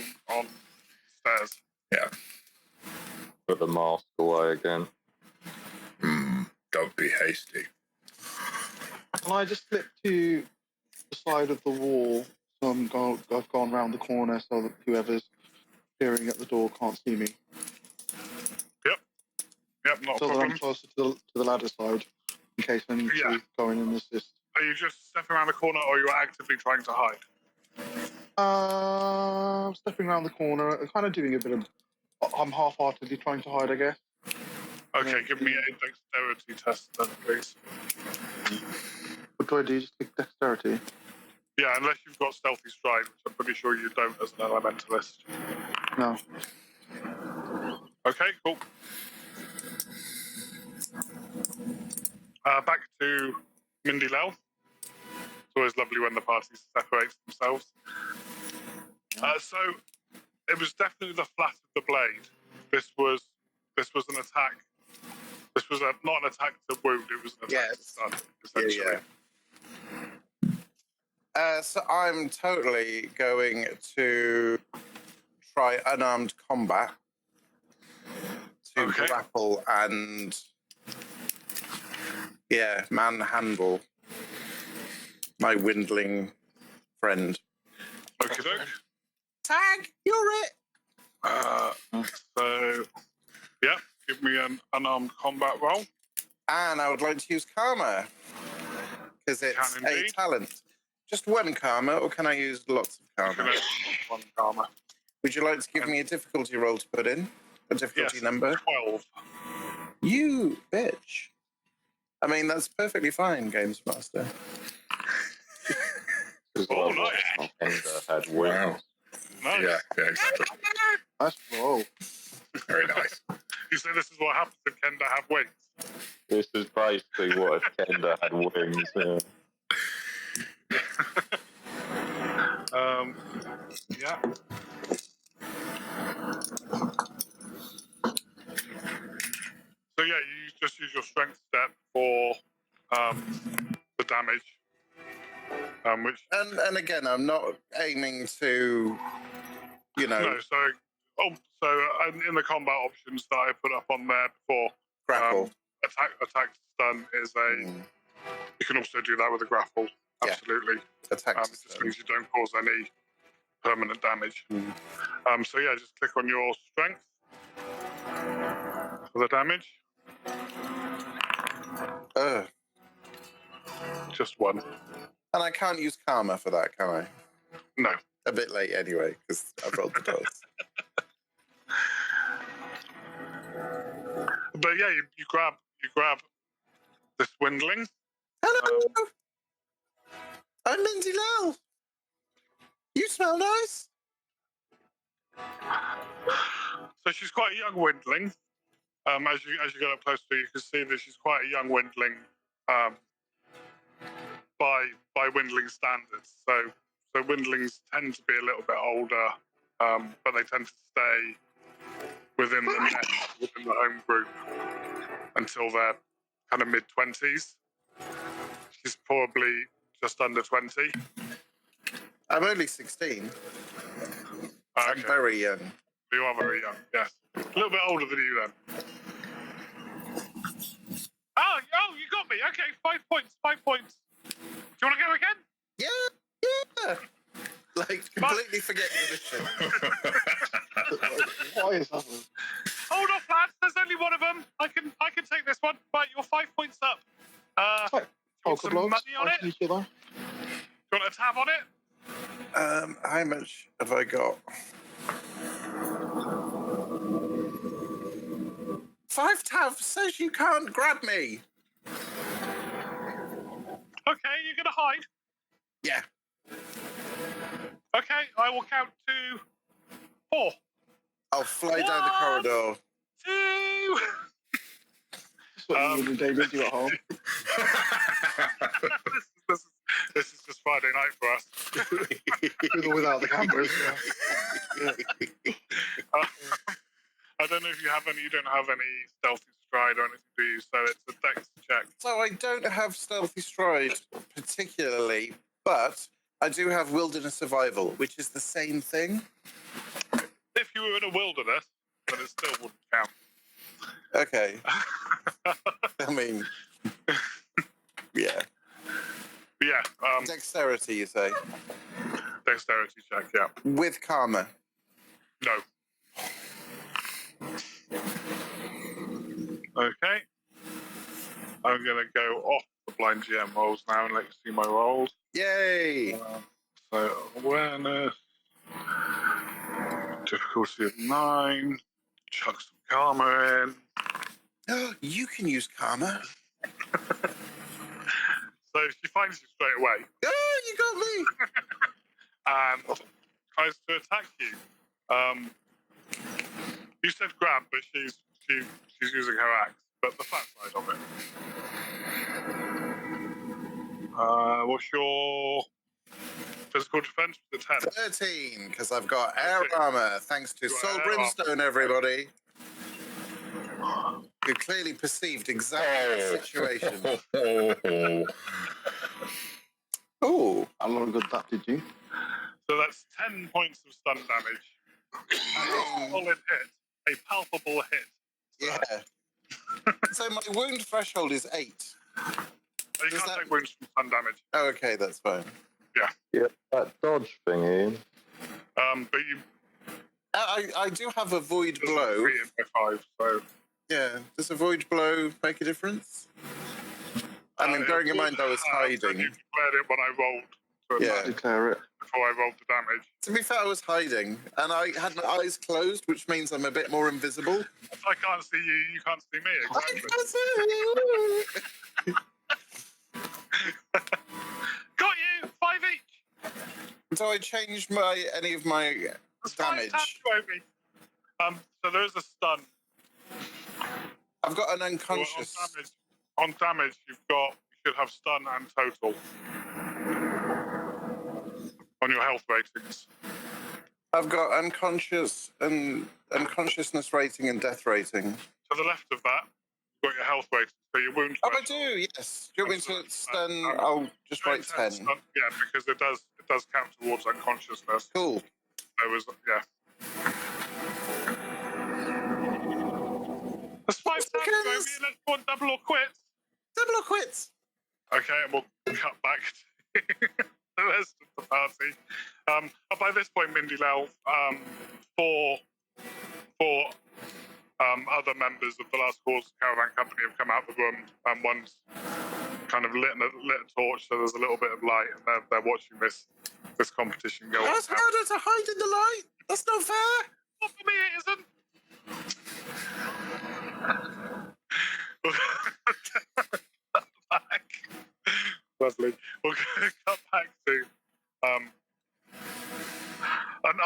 stairs. Yeah. Put the mask away again. Don't be hasty. Can I just slip to the side of the wall so I've gone round the corner so that whoever's peering at the door can't see me? Yep, not a So that problem. I'm closer to the ladder side in case I need to go in and assist. Are you just stepping around the corner, or are you actively trying to hide? Stepping around the corner, kind of doing a bit of... I'm half-heartedly trying to hide, I guess. Okay, give me a dexterity test then, please. What do I do? Just click dexterity? Yeah, unless you've got stealthy stride, which I'm pretty sure you don't as an elementalist. No. Okay, cool. Back to Mindy Lel. It's always lovely when the party separates themselves. So it was definitely the flat of the blade. This was an attack. This was not an attack to wound. It was an attack to stun, essentially. So I'm totally going to try unarmed combat to grapple and manhandle my windling friend. Okie doke. Tag, you're it. So, yeah, give me an unarmed combat roll. And I would like to use karma because it's a talent. Just one karma, or can I use lots of karma? One karma. Would you like to give me a difficulty roll to put in? A difficulty number? 12. You bitch. I mean, that's perfectly fine, Games Master. Oh, nice. Had Wow. Nice. Yeah, exactly. That's whoa. Very nice. You say this is what happens if Kenda have wings. This is basically what if Kenda had wings. Yeah. So yeah, you just use your strength step for the damage. Which And again, I'm not aiming to, no, in the combat options that I put up on there before, grapple. attack stun is a. You can also do that with a grapple. Absolutely. Attack It just means you don't cause any permanent damage. So yeah, just click on your strength for the damage. Just one. And I can't use karma for that, can I? No. A bit late anyway, because I've rolled the dice. But yeah, you grab this windling. Hello! I'm Mindy Lel. You smell nice. So she's quite a young windling. As you get up close to her, you can see that she's quite a young windling by windling standards. So windlings tend to be a little bit older, but they tend to stay within the nest, within the home group until they're kind of mid-20s. She's probably just under 20. I'm only 16. I'm Okay. very young. You are very young, yes. A little bit older than you then. Oh, you got me. Okay, 5 points, 5 points. Do you want to go again? Yeah. Like, completely forget your mission. Why is that? Hold off, lads. There's only one of them. I can take this one. Right, you're 5 points up. Like, want some money on it? Each other. Do you want a tab on it? How much have I got? 5 tabs says you can't grab me. Okay, you're going to hide. Yeah. Okay, I will count to 4. I'll fly down the corridor. 2. That's what you would do with you at home. This is just Friday night for us. With or without the cameras. I don't know if you have any. You don't have any stealthy stride or anything, do you? So it's a dex check. So I don't have stealthy stride particularly, but I do have wilderness survival, which is the same thing. If you were in a wilderness, then it still wouldn't count. Okay. I mean, yeah. Yeah. Dexterity, you say? Dexterity check, yeah. With karma. No. Okay. I'm going to go off the blind GM rolls now and let you see my rolls. Yay! So, awareness. Difficulty of 9. Chuck some karma in. You can use karma. So she finds you straight away. Oh, you got me! And tries to attack you. You said grab, but she's using her axe. But the flat side of it. What's your physical defense? Was it 10? 13, because I've got air armor, thanks to Soul Brimstone, everybody. You clearly perceived exactly the situation. Oh, How long did that, did you? So that's 10 points of stun damage. A solid hit. A palpable hit. yeah. So my wound threshold is 8. You can't take wounds from stun damage. Oh, okay, that's fine. Yeah, that dodge thingy. But you I do have a void blow. 3 by 5, so... Yeah, does a void blow make a difference? I mean, bearing in mind I was hiding. You declared it when I rolled to Yeah. attack Declare it. before I rolled the damage. To be fair, I was hiding, and I had my eyes closed, which means I'm a bit more invisible. I can't see you, you can't see me, I exactly. can't see you. Got you! 5 each! So I changed any of my That's 5 damage. taps, Roby. So there is a stun. I've got an So unconscious. on damage, you should have stun and total. On your health ratings. I've got unconscious and unconsciousness rating and death rating. To the left of that, you've got your health rating. So your wound. Oh, I do. Yes. Do you want me to stun? I'll just write 10. Yeah, because it does count towards unconsciousness. Cool. There was That's 5 times, Roby. Seconds. Let's go on double or quits. Double or quits. Okay, and we'll cut back to the rest of the party. By this point, Mindy Lell, four other members of the Last Cause Caravan Company have come out of the room, and one's kind of lit a torch, so there's a little bit of light, and they're watching this competition go on. That's harder to hide in the light. That's not fair. Not for me, it isn't. Back. Lovely. We'll cut back to an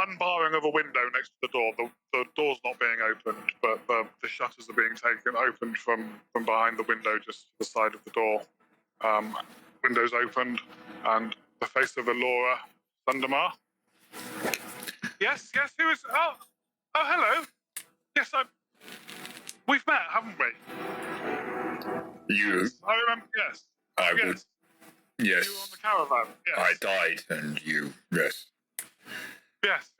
unbarring of a window next to the door. The door's not being opened, but the shutters are being opened from behind the window, just to the side of the door. Windows opened, and the face of Elora Thundermar. Yes, who is... Oh, hello. Yes, we've met, haven't we? You? Yes, I remember, yes. I yes. would. Yes. You were on the caravan, yes. I died, and you. Yes. Yes.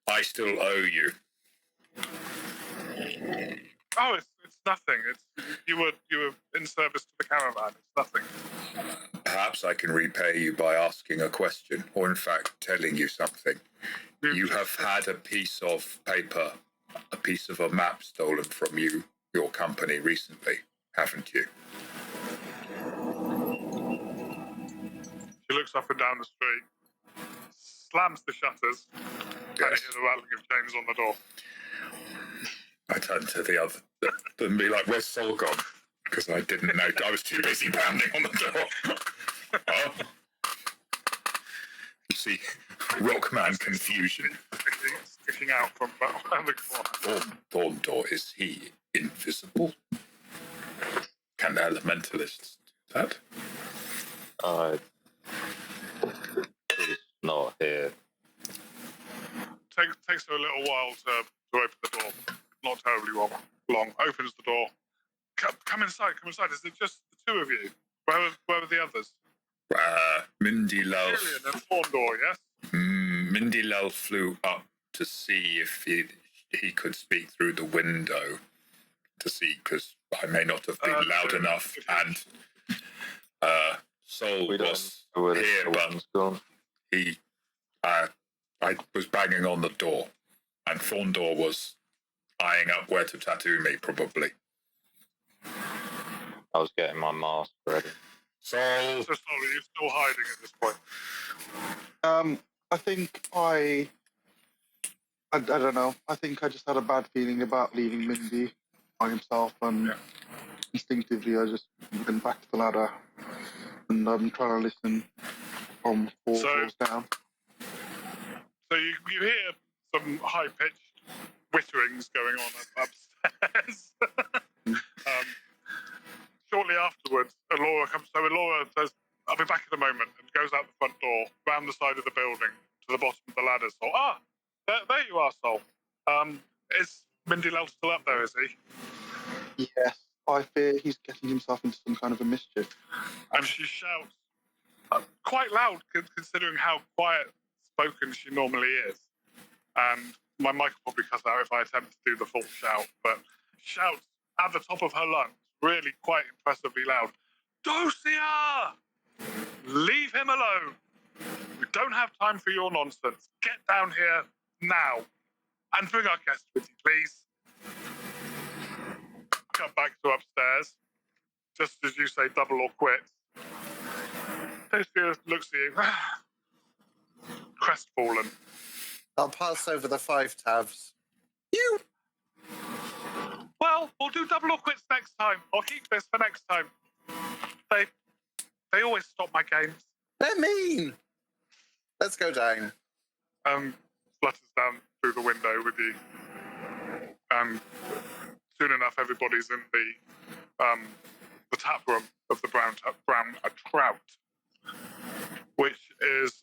I still owe you. Oh, it's nothing. You were in service to the caravan. It's nothing. Perhaps I can repay you by asking a question, or in fact, telling you something. You have had a piece of paper, a piece of a map stolen from you, your company, recently, haven't you? She looks up and down the street, slams the shutters, and you hear the rattling of chains on the door. I turn to the other and be like, "Where's Sol gone?" Because I didn't know. I was too busy pounding on the door. Oh. You see, Rockman confusion. Sticking out from behind the corner. Thorndor, is he invisible? Can elementalists do that? He's not here. Takes her a little while to open the door. Not terribly long. Opens the door. Come inside. Is it just the two of you? Where were the others? Mindy Lel. Julian and Thorndor, yes? Mindy Lel flew up to see if he could speak through the window to see, because I may not have been loud enough, and Sol was here, but I was banging on the door, and Thorndor was eyeing up where to tattoo me, probably. I was getting my mask ready. So, Sol, are you still hiding at this point? I think I don't know. I think I just had a bad feeling about leaving Mindy by himself, and instinctively I just went back to the ladder, and I'm trying to listen from 4 floors down. So you hear some high-pitched witterings going on upstairs. Shortly afterwards, Elora comes. So Elora says, "I'll be back in a moment," and goes out the front door, round the side of the building to the bottom of the ladder. So, there you are, Sol. Is Mindy Lel still up there? Is he? Yes, I fear he's getting himself into some kind of a mischief. And she shouts quite loud, considering how quiet-spoken she normally is. And my mic will probably cut out if I attempt to do the full shout, but shouts at the top of her lungs, really quite impressively loud, "Dosia! Leave him alone! We don't have time for your nonsense. Get down here now. And bring our guest with you, please." Cut back to upstairs. Just as you say double or quit. Dosia looks at you. Crestfallen. I'll pass over the 5 tabs. You! Well, we'll do double or quits next time. I'll keep this for next time. They always stop my games. They're mean! Let's go down. Flutters down through the window with you. Soon enough, everybody's in the tap room of the Brown Trout, which is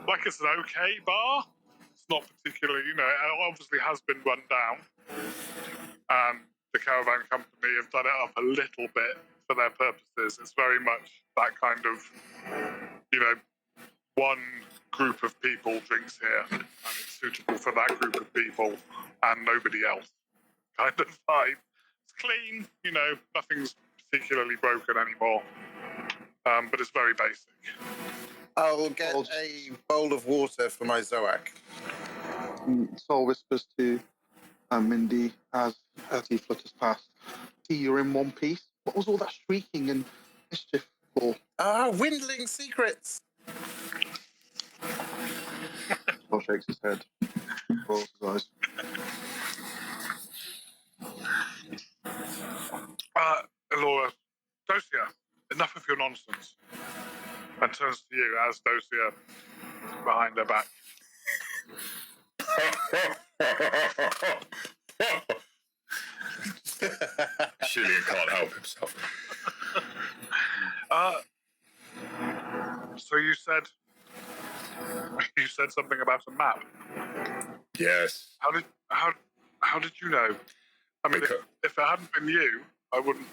like it's an okay bar. It's not particularly, it obviously has been run down. The caravan company have done it up a little bit for their purposes. It's very much that kind of, one group of people drinks here, and it's suitable for that group of people and nobody else kind of vibe. It's clean, nothing's particularly broken anymore, but it's very basic. I'll get a bowl of water for my Zoac. Sol whispers to Mindy as he flutters past. "See, you're in one piece. What was all that shrieking and mischief for?" Windling secrets. Sol shakes his head, rolls his eyes. Elora, Dosia, enough of your nonsense. And turns to you as Dosia behind her back. Julian can't help himself. So you said something about a map. Yes. How did you know? I mean, if it hadn't been you, I wouldn't.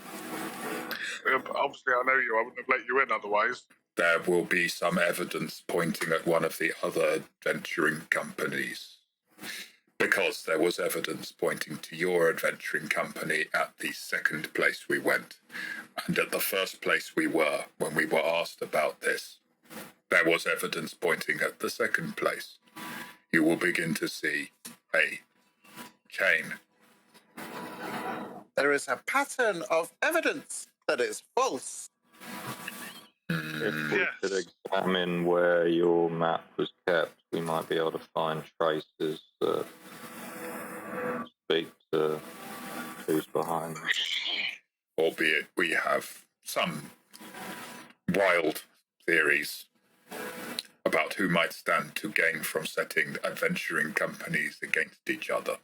Obviously, I know you. I wouldn't have let you in otherwise. There will be some evidence pointing at one of the other adventuring companies. Because there was evidence pointing to your adventuring company at the second place we went. And at the first place we were, when we were asked about this, there was evidence pointing at the second place. You will begin to see a chain. There is a pattern of evidence that is false. If we could examine where your map was kept, we might be able to find traces that speak to who's behind them. Albeit we have some wild theories about who might stand to gain from setting adventuring companies against each other.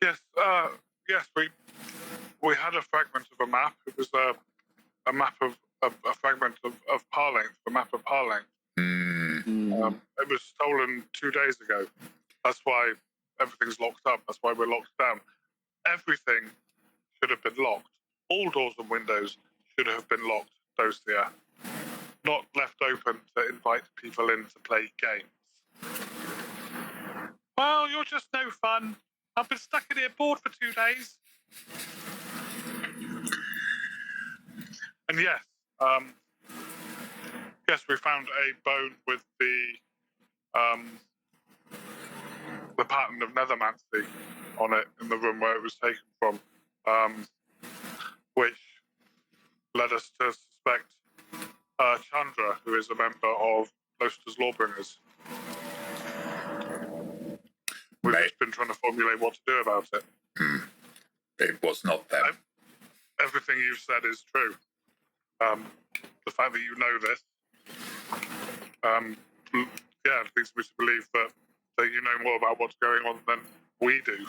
Yes, we had a fragment of a map. It was a map of a fragment of Parlength, the map of Parlength. It was stolen 2 days ago. That's why everything's locked up. That's why we're locked down. Everything should have been locked. All doors and windows should have been locked dossier, not left open to invite people in to play games. Well, you're just no fun. I've been stuck in here bored for 2 days. And yes, we found a bone with the pattern of nethermancy on it in the room where it was taken from, which led us to suspect Chandra, who is a member of Gloucester's Lawbringers. We've just been trying to formulate what to do about it. It was not them. Everything you've said is true. The fact that you know this, leads me to believe that you know more about what's going on than we do.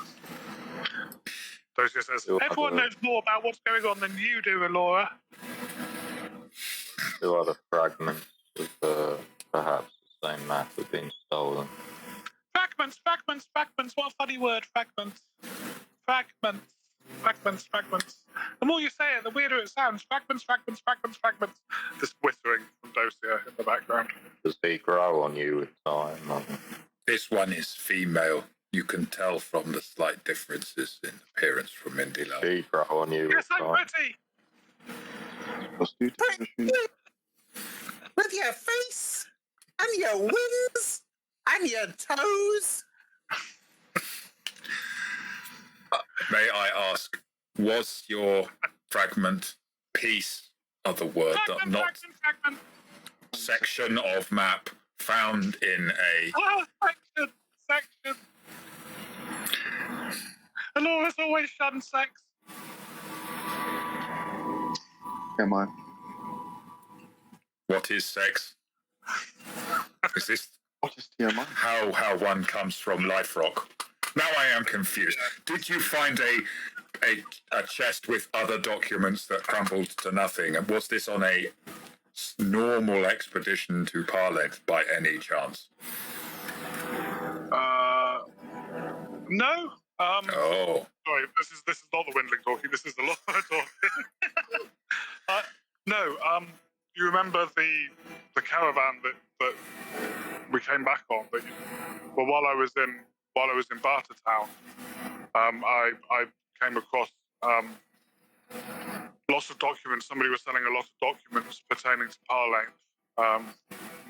Dosia says, everyone knows more about what's going on than you do, Alora. 2 other fragments of perhaps the same map have been stolen. Fragments. What a funny word, fragments. Fragments. The more you say it, the weirder it sounds. Fragments. This whistling from Dosia in the background. Does he grow on you with time? This one is female. You can tell from the slight differences in appearance from Mindy Love. Does he grow on you Yes, with I'm time? pretty. With your face and your wings and your toes. May I ask, was your fragment piece, other word, not Fragment. section of map found in a... Oh, section. Alora's always shunned sex. Am I? What is sex? Is this What is TMI? how one comes from Life Rock? Now I am confused. Did you find a chest with other documents that crumbled to nothing? And was this on a normal expedition to Parlent by any chance? No. Oh. Sorry, this is not the Windling talking. This is the Lord talking. No. You remember the caravan that we came back on? While I was in Bartertown, I came across lots of documents. Somebody was selling a lot of documents pertaining to Parlent.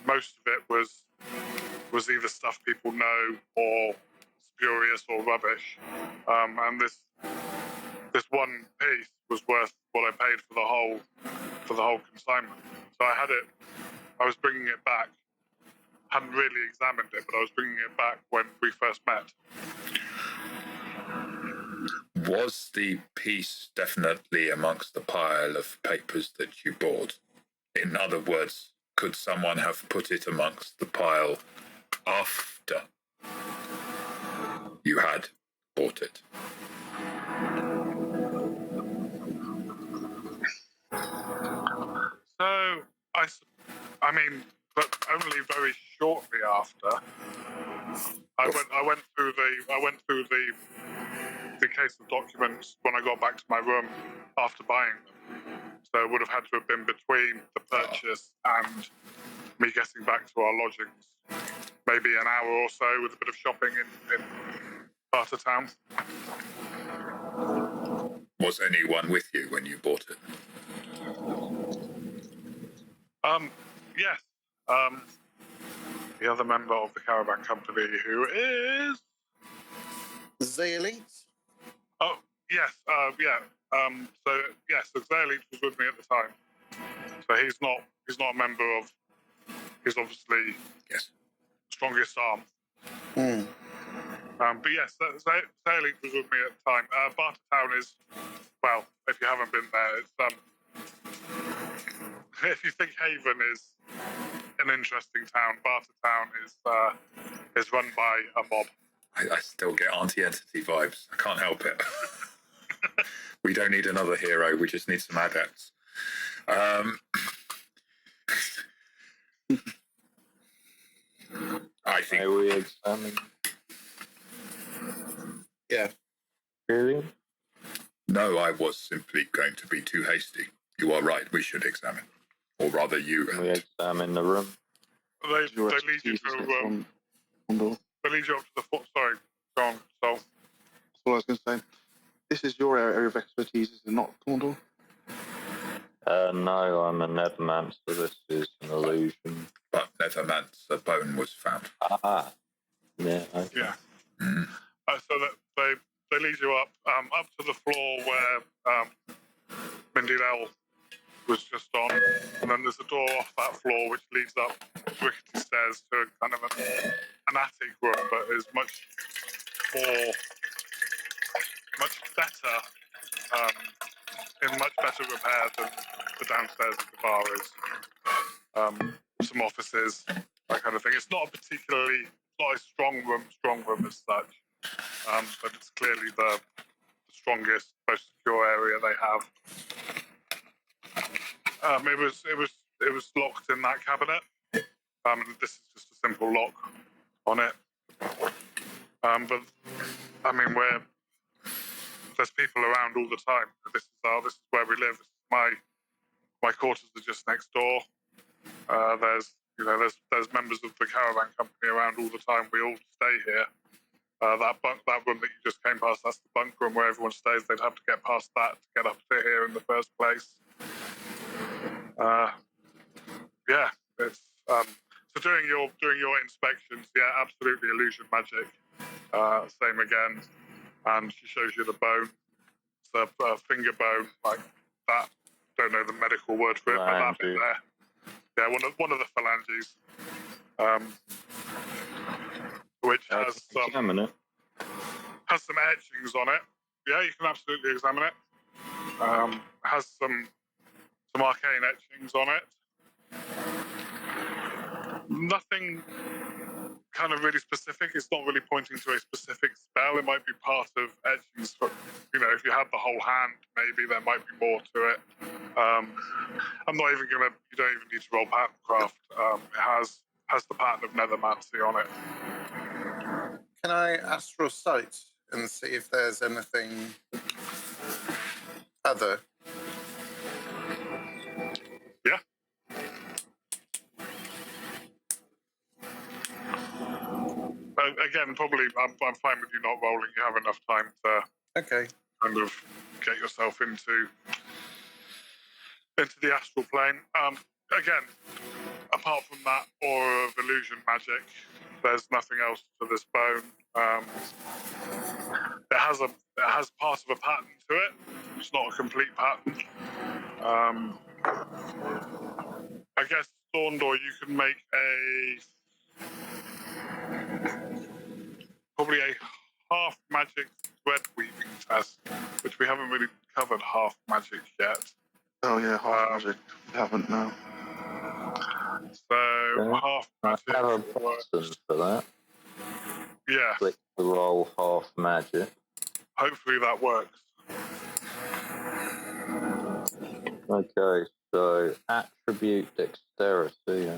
Most of it was either stuff people know or spurious or rubbish. And this one piece was worth what I paid for the whole consignment. So I was bringing it back. Hadn't really examined it, but I was bringing it back when we first met. Was the piece definitely amongst the pile of papers that you bought? In other words, could someone have put it amongst the pile after you had bought it? So but only very shortly after. I went through the case of documents when I got back to my room after buying them. So it would have had to have been between the purchase and me getting back to our lodgings. Maybe an hour or so with a bit of shopping in Bartertown. Was anyone with you when you bought it? Yes. The other member of the caravan company, who is... The elite? Oh, yes, so Zayleach was with me at the time. So he's not a member of... He's obviously... Yes. Strongest arm. But yes, Zayleach was with me at the time. Bartertown is... Well, if you haven't been there, it's... If you think Haven is an interesting town, Bartertown is run by a mob. I still get Auntie Entity vibes. I can't help it. We don't need another hero. We just need some adepts. I think... May we examine? Yeah. Really? No, I was simply going to be too hasty. You are right, we should examine. Or rather, you. We examine the room. They lead you to they lead you up to the foot. Sorry, go on. So That's all I was going to say. This is your area of expertise, is it not, Corndor? No, I'm a Nethermancer. This is an illusion. But Nethermancer bone was found. Ah, yeah. Okay. yeah. Mm. So that they lead you up to the floor where Mindy Lell was just on, and then there's a door off that floor which leads up rickety stairs to kind of an attic room, but is much better, in much better repair than the downstairs of the bar is. Some offices, that kind of thing. It's not a strong room as such, but it's clearly the strongest, most secure area they have. It was locked in that cabinet. And this is just a simple lock on it. But I mean, there's people around all the time. This is where we live. My quarters are just next door. There's members of the caravan company around all the time. We all stay here. That room that you just came past, that's the bunk room where everyone stays. They'd have to get past that to get up to here in the first place. Yeah, it's so during your inspections, yeah, absolutely illusion magic. Same again, and she shows you the bone. It's a finger bone, like that. Don't know the medical word for it, but that bit there. Yeah, one of the phalanges, which has some etchings on it. Yeah, you can absolutely examine it. Has some arcane etchings on it. Nothing kind of really specific. It's not really pointing to a specific spell. It might be part of etchings. For, if you had the whole hand, maybe there might be more to it. I'm not even gonna. You don't even need to roll pattern craft. It has the pattern of Nethermancy on it. Can I astral sight and see if there's anything other? Yeah. Again, probably I'm fine with you not rolling. You have enough time to Okay. kind of get yourself into the astral plane. Again, apart from that aura of illusion magic, there's nothing else to this bone. It has part of a pattern to it. It's not a complete pattern. I guess Thorndor, you can make probably a half magic thread weaving test, which we haven't really covered half magic yet. Oh yeah, half magic. We haven't now. So half magic. I have a button for that. Yeah. Click the roll half magic. Hopefully that works. Okay, so attribute dexterity.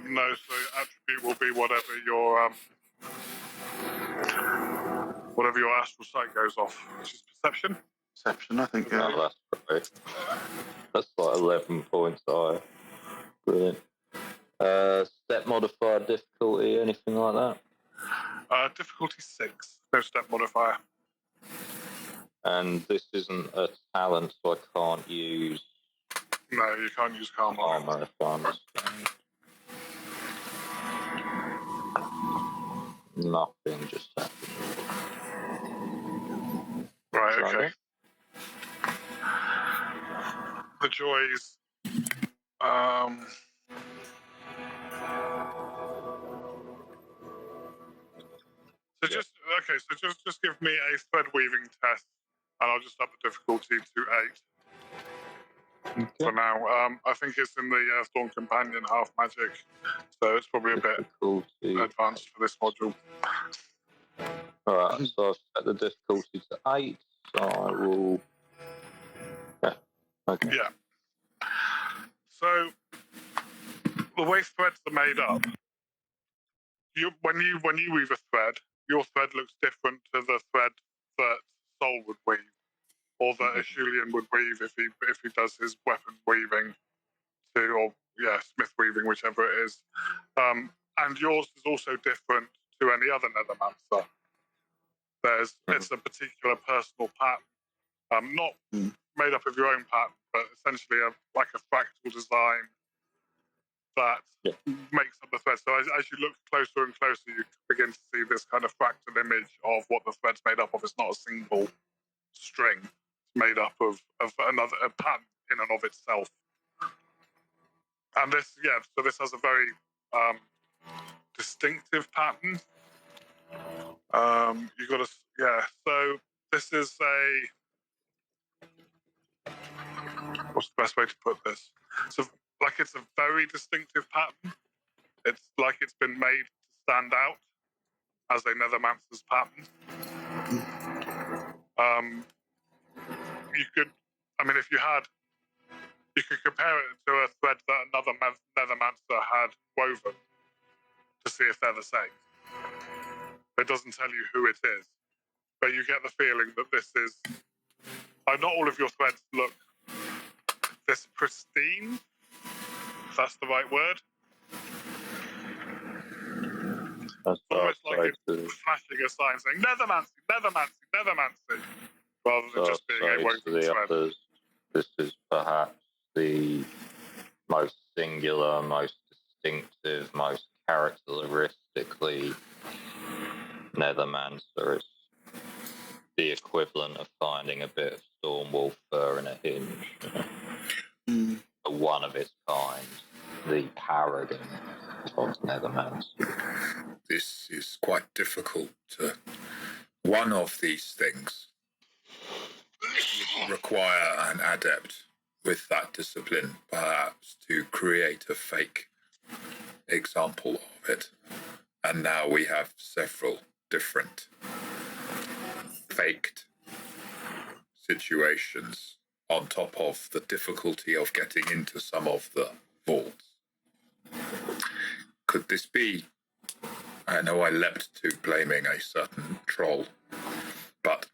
No, so attribute will be whatever your astral sight goes off, which is perception. Perception, I think. Yeah. Oh, that's great. That's like 11 points higher. Brilliant. Step modifier difficulty, anything like that? Difficulty 6. No step modifier. And this isn't a talent, so I can't use No, you can't use calm on it. armor if I understand. Nothing just happened. Right, Right. okay. The joys. Just give me a thread weaving test, and I'll just up the difficulty to 8 for now. I think it's in the Earthdawn Companion half magic, so it's probably a bit advanced for this module. Alright, so I've set the difficulty to 8, so I will... Yeah, okay. Yeah. So, the way threads are made up, when you weave a thread, your thread looks different to the thread that Soul would weave. or that Ashulian would weave if he does his weapon weaving or smith weaving, whichever it is. And yours is also different to any other Nethermancer. It's a particular personal pattern, not made up of your own pattern, but essentially like a fractal design that makes up the thread. So as you look closer and closer, you begin to see this kind of fractal image of what the thread's made up of. It's not a single string. It's made up of a pattern in and of itself. And this has a very distinctive pattern. You got so this is what's the best way to put this? So it's a very distinctive pattern. It's like it's been made to stand out as a Nethermancer's pattern. You could compare it to a thread that another Nethermancer had woven to see if they're the same. It doesn't tell you who it is, but you get the feeling that this is. Not all of your threads look this pristine, if that's the right word. That's almost like it's flashing a sign saying Nethermancy, Nethermancy, Nethermancy, rather than just being a woven thread. Others, this is perhaps the most singular, most distinctive, most characteristically Nethermancer. It's the equivalent of finding a bit of Stormwolf fur in a hinge. One of its kind, the paragon of Nethermancer. This is quite difficult. One of these things would require an adept with that discipline, perhaps, to create a fake example of it. And now we have several different faked situations on top of the difficulty of getting into some of the vaults. Could this be? I know I leapt to blaming a certain troll, but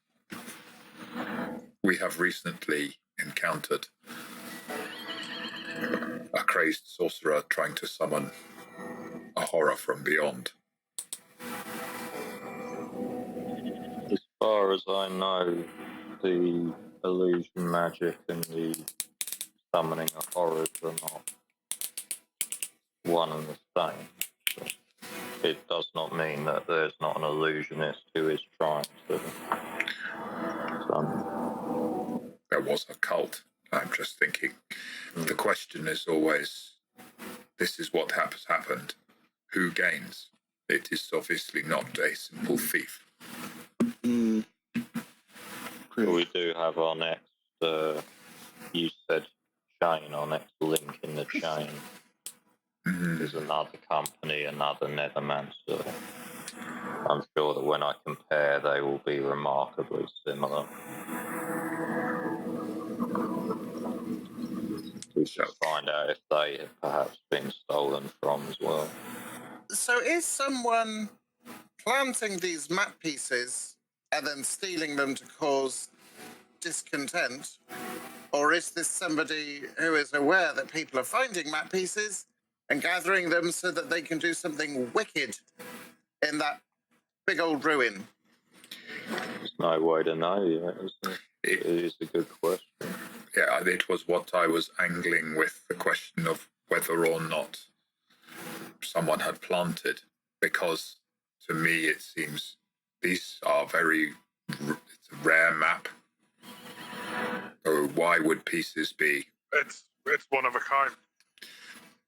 we have recently encountered a crazed sorcerer trying to summon a horror from beyond. As far as I know, the illusion magic and the summoning of horrors are not one and the same. But it does not mean that there's not an illusionist who is trying to summon. There was a cult. I'm just thinking. The question is always, this is what has happened. Who gains? It is obviously not a simple thief. We do have our next, you said chain, our next link in the chain. There's another company, another Nethermancer. I'm sure that when I compare, they will be remarkably similar. We should find out if they have perhaps been stolen from as well. So is someone planting these map pieces and then stealing them to cause discontent? Or is this somebody who is aware that people are finding map pieces and gathering them so that they can do something wicked in that big old ruin? There's no way to know yet, is there? It is a good question. Yeah, it was what I was angling with, the question of whether or not someone had planted, because to me it seems these are it's a rare map. So why would pieces be? It's one of a kind.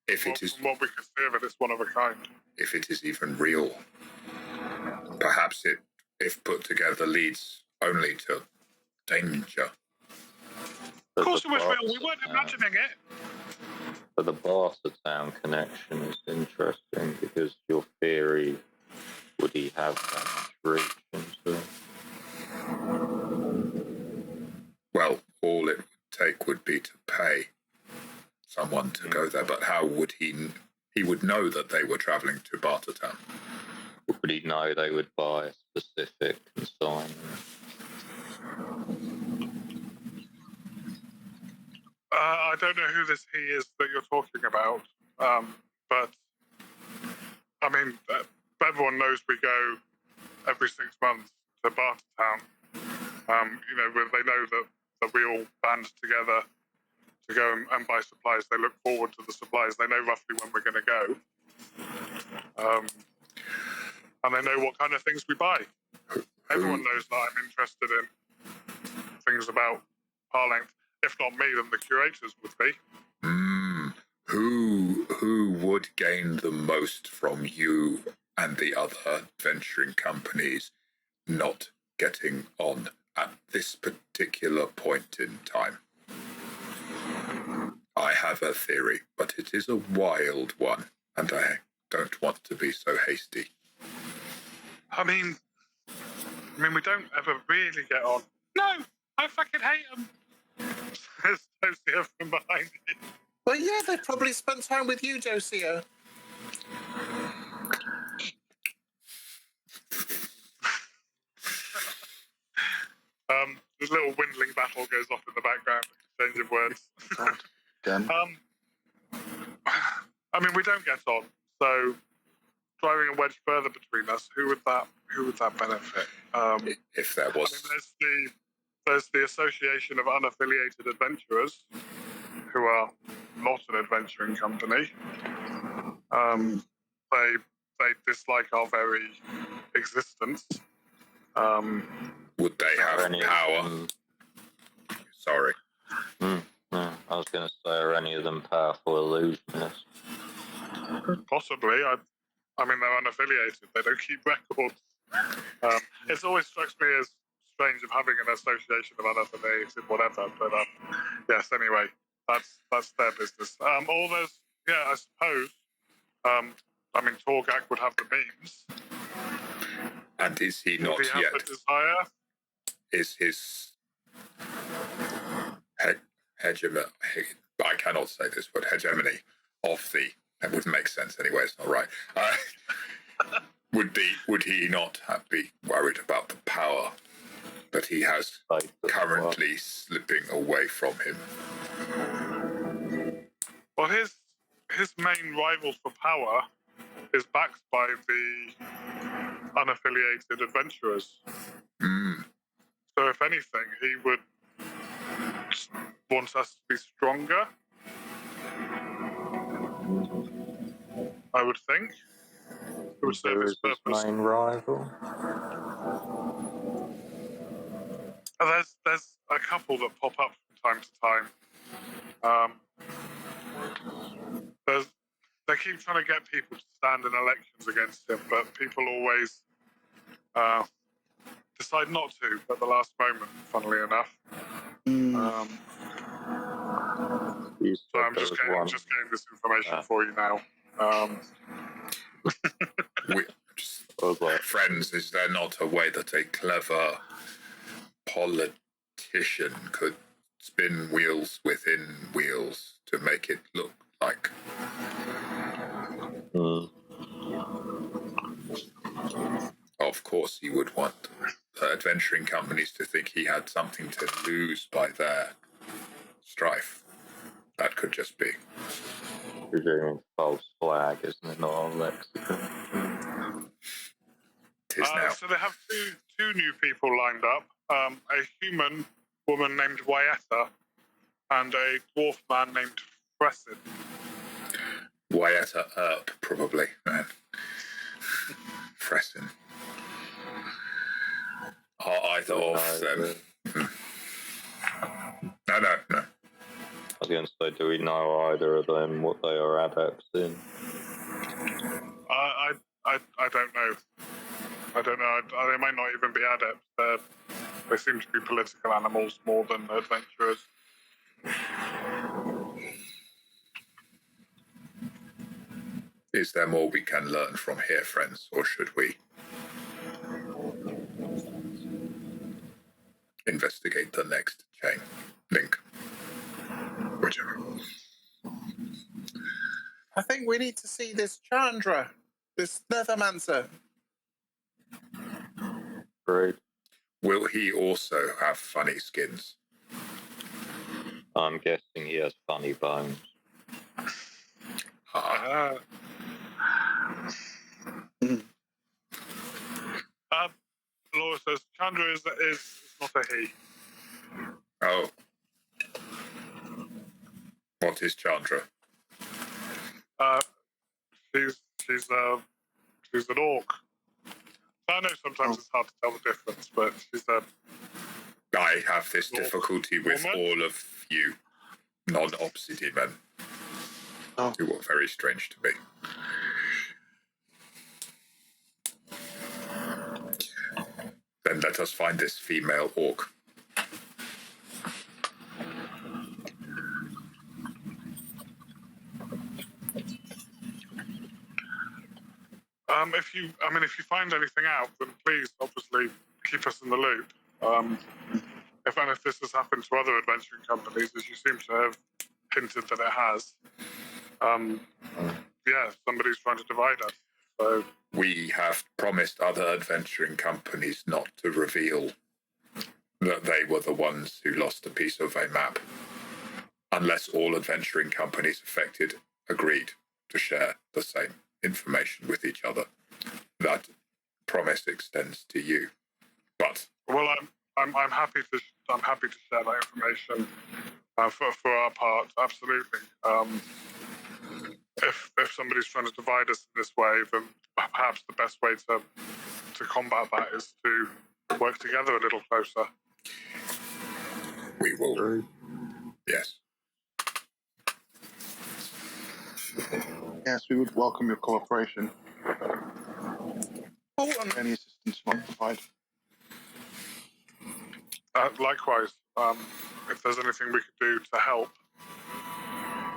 If it is, from what we can see of it, it's one of a kind. If it is even real, perhaps it, if put together, leads only to danger. Of course it was real. We weren't imagining it. But the Bartertown connection is interesting because your theory, would he have that much reach into? Well, all it would take would be to pay someone to go there, but how would he would know that they were travelling to Bartertown? Would he know they would buy a specific consignment? I don't know who this he is that you're talking about, but I mean, everyone knows we go every 6 months to Bartertown. You know, they know that we all band together to go and buy supplies. They look forward to the supplies. They know roughly when we're going to go. And they know what kind of things we buy. Everyone knows that I'm interested in things about Parlength. If not me, then the curators would be. Who would gain the most from you and the other venturing companies not getting on at this particular point in time? I have a theory, but it is a wild one, and I don't want to be so hasty. I mean, we don't ever really get on. No, I fucking hate them. Says Dosia from behind it. Well, yeah, they've probably spent time with you, Dosia. This little windling battle goes off in the background. Change of words. Again. I mean, we don't get on, so driving a wedge further between us, who would that benefit? If there was, I mean, there's the Association of Unaffiliated Adventurers, who are not an adventuring company. They dislike our very existence. would they have power? Sorry. I was going to say, are any of them powerful illusionists? Possibly. I mean, they're unaffiliated. They don't keep records. It's always strikes me as strange of having an association of unaffiliated whatever. But yes, anyway, that's their business. All those, yeah, I suppose. I mean, Togak would have the means. And is he not Would he yet? have the desire? Is his hegemony? I cannot say this, but hegemony of the. That wouldn't make sense anyway. It's not right. Would he not be worried about the power that he has currently slipping away from him? Well, his main rival for power is backed by the unaffiliated adventurers. So if anything, he would want us to be stronger, I would think. It would serve his purpose. Main rival? There's a couple that pop up from time to time. They keep trying to get people to stand in elections against him, but people always decide not to at the last moment, funnily enough. So I'm just getting this information for you now. Friends, is there not a way that a clever politician could spin wheels within wheels to make it look like? Of course he would want adventuring companies to think he had something to lose by their strife. That could just be. Presuming false flag, isn't it? Not on lexicon. Tis now. So they have two new people lined up. A human woman named Wayetta and a dwarf man named Fressin. Wayetta Earp, probably. Fressin. Are either of them? No. I was going to say, do we know either of them what they are adepts in? I don't know. I don't know. They might not even be adepts. They seem to be political animals more than adventurers. Is there more we can learn from here, friends, or should we investigate the next link? Whichever. I think we need to see this Chandra, this Nethermancer. Great. Will he also have funny skins? I'm guessing he has funny bones. Laura says Chandra is not a he. Oh. What is Chandra? She's an orc. I know sometimes it's hard to tell the difference, but she's a. I have this difficulty with woman? all of you non-obsidian men. Oh. You are very strange to me. Then let us find this female orc. If you find anything out, then please, obviously, keep us in the loop. If this has happened to other adventuring companies, as you seem to have hinted that it has, somebody's trying to divide us. So We have promised other adventuring companies not to reveal that they were the ones who lost a piece of a map, unless all adventuring companies affected agreed to share the same information with each other. That promise extends to you, but I'm happy to share that information for our part. Absolutely. If somebody's trying to divide us in this way, then perhaps the best way to combat that is to work together a little closer. we will. Yes. Yes, we would welcome your cooperation. Any assistance you might provide. Likewise, if there's anything we could do to help,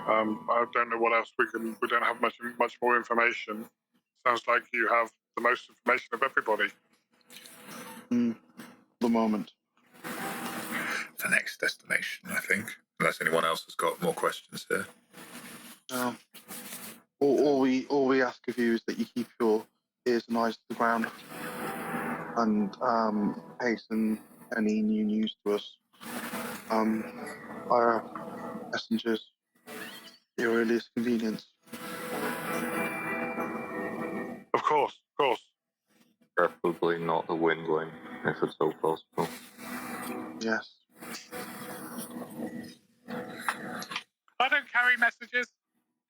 I don't know what else we don't have much more information. Sounds like you have the most information of everybody. The moment. The next destination, I think. Unless anyone else has got more questions here. All we ask of you is that you keep your ears and eyes to the ground and hasten any new news to us. Via messengers, your earliest convenience. Of course. Preferably not the windling, if it's all possible. Yes. I don't carry messages.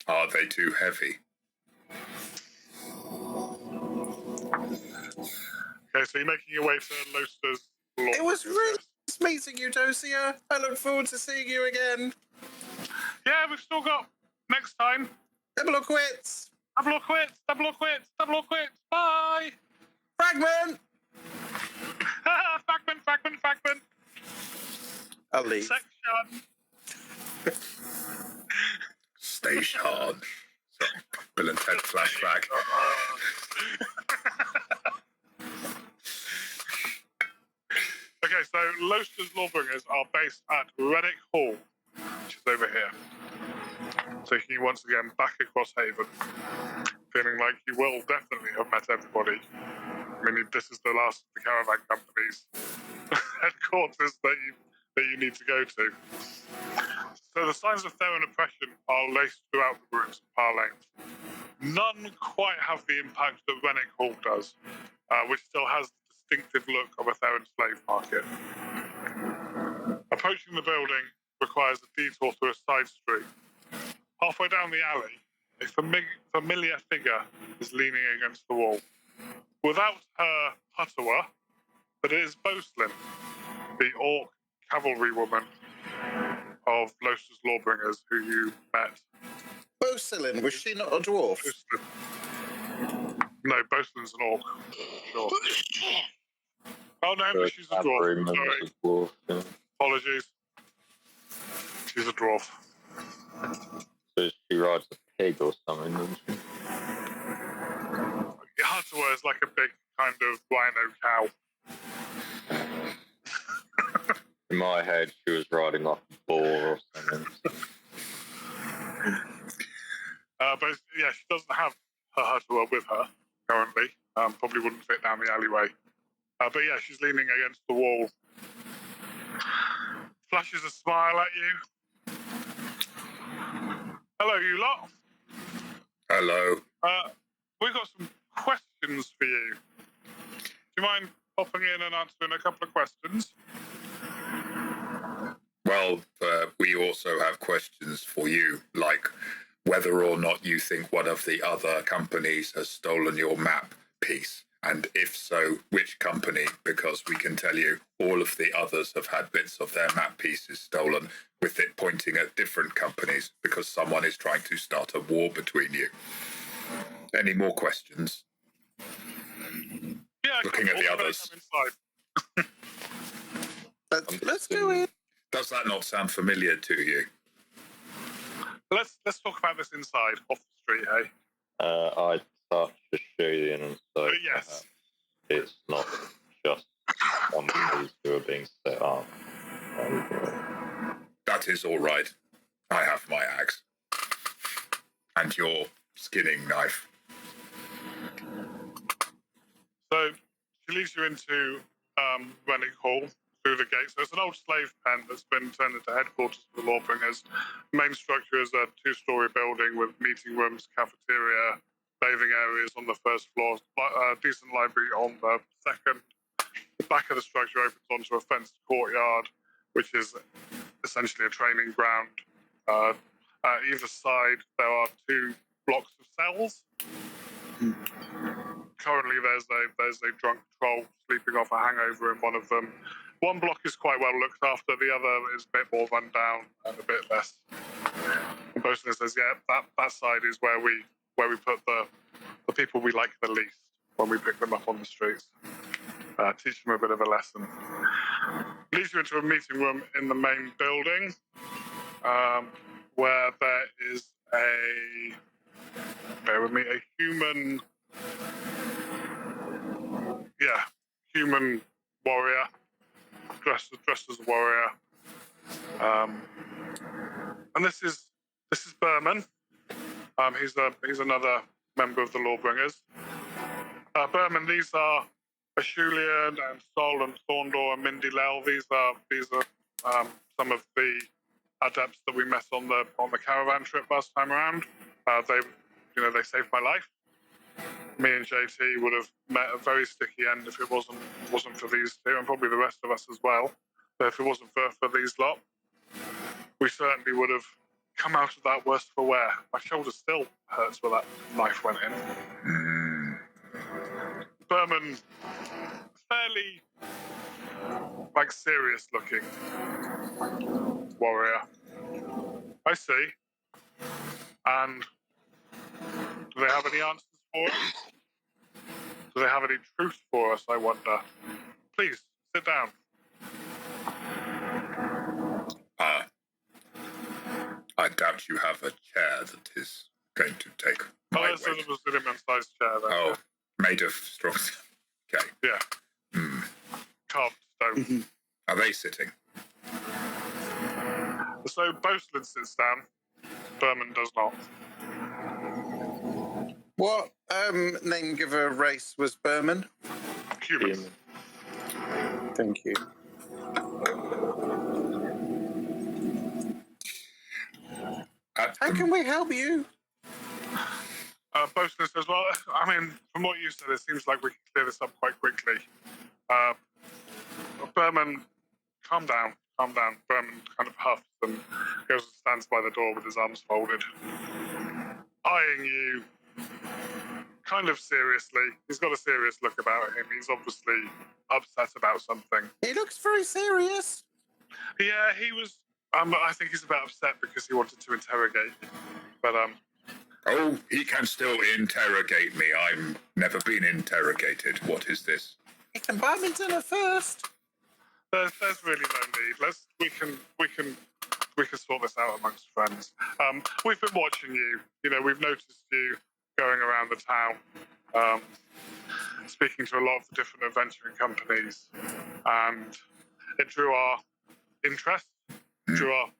Are they too heavy? Okay, so you're making your way to Loster's Law. It was really nice meeting you, Dosia. I look forward to seeing you again. Yeah, we've still got next time. Double or quits. Double or quits. Bye. Fragment. Fragment. I'll leave. Section. Station. Sorry. Bill and Ted flashback. Okay, so Loster's Lawbringers are based at Vardeghul, which is over here. Taking you once again back across Haven, feeling like you will definitely have met everybody. I mean, this is the last of the caravan company's headquarters that you need to go to. So the signs of Theron oppression are laced throughout the ruins of Par Lane. None quite have the impact that Vardeghul does, which still has the distinctive look of a Theron slave market. Approaching the building requires a detour through a side street. Halfway down the alley, a familiar figure is leaning against the wall. Without her hutawa, but it is Boslin, the orc cavalry woman of Loster's Lawbringers, who you met. Bosilin, was she not a dwarf? No, Boslin's an orc. Sure. Oh no, but she's a dwarf. Sorry. Apologies. She's a dwarf. So she rides a pig or something, doesn't she? Hutawa is like a big kind of rhino cow. In my head, she was riding like a boar or something. But yeah, she doesn't have her hutawa with her currently. Probably wouldn't fit down the alleyway. But yeah, she's leaning against the wall. Flashes a smile at you. Hello, you lot. Hello. We've got some questions for you. Do you mind popping in and answering a couple of questions? Well, we also have questions for you, like whether or not you think one of the other companies has stolen your map piece. And if so, which company? Because we can tell you all of the others have had bits of their map pieces stolen, with it pointing at different companies, because someone is trying to start a war between you. Any more questions? Yeah, Looking at the others. Come inside. Let's go in. Does that not sound familiar to you? Let's talk about this inside, off the street, hey? I touch Ashulian and so Yes. it's not just one of these who are being set up. That is all right. I have my axe. And your skinning knife. So she leads you into Vardeghul through the gate. So it's an old slave pen that's been turned into headquarters for the Lawbringers. The main structure is a 2-story building with meeting rooms, cafeteria, bathing areas on the first floor, a decent library on the second. The back of the structure opens onto a fenced courtyard, which is essentially a training ground. Either side, there are 2 blocks of cells. Currently, there's a drunk troll sleeping off a hangover in one of them. One block is quite well looked after. The other is a bit more run down and a bit less. And Bosun says, "Yeah, that side is where we put the people we like the least when we pick them up on the streets. Teach them a bit of a lesson." Leads you into a meeting room in the main building, where there is a human warrior, dressed as a warrior. And this is Berman. He's another member of the Lawbringers. Berman, these are Ashulian and Sol and Thorndor and Mindy Lell. These are some of the adepts that we met on the caravan trip last time around. They saved my life. Me and JT would have met a very sticky end if it wasn't for these 2, and probably the rest of us as well. But if it wasn't for these lot, we certainly would have come out of that worse for wear. My shoulder still hurts where that knife went in. Berman, fairly serious looking warrior. I see. And do they have any answers for us? Do they have any truth for us, I wonder? Please, sit down. I doubt you have a chair that is going to take my weight. There's a cinnamon-sized chair there. Oh, made of straw. Okay. Yeah. Carved stone. Are they sitting? So Boslin sits down. Berman does not. What name giver race was Berman? Human. Thank you. How can we help you? Boslin says, well, I mean, from what you said, it seems like we can clear this up quite quickly. Berman, calm down. Berman kind of huffs and goes and stands by the door with his arms folded, eyeing you kind of seriously. He's got a serious look about him. He's obviously upset about something. He looks very serious. Yeah, he was. I think he's a bit upset because he wanted to interrogate you. But Oh, he can still interrogate me. I've never been interrogated. What is this? He can buy me dinner first. there's really no need. We can sort this out amongst friends. We've been watching you. We've noticed you going around the town, speaking to a lot of the different adventuring companies, and it drew our interest, drew our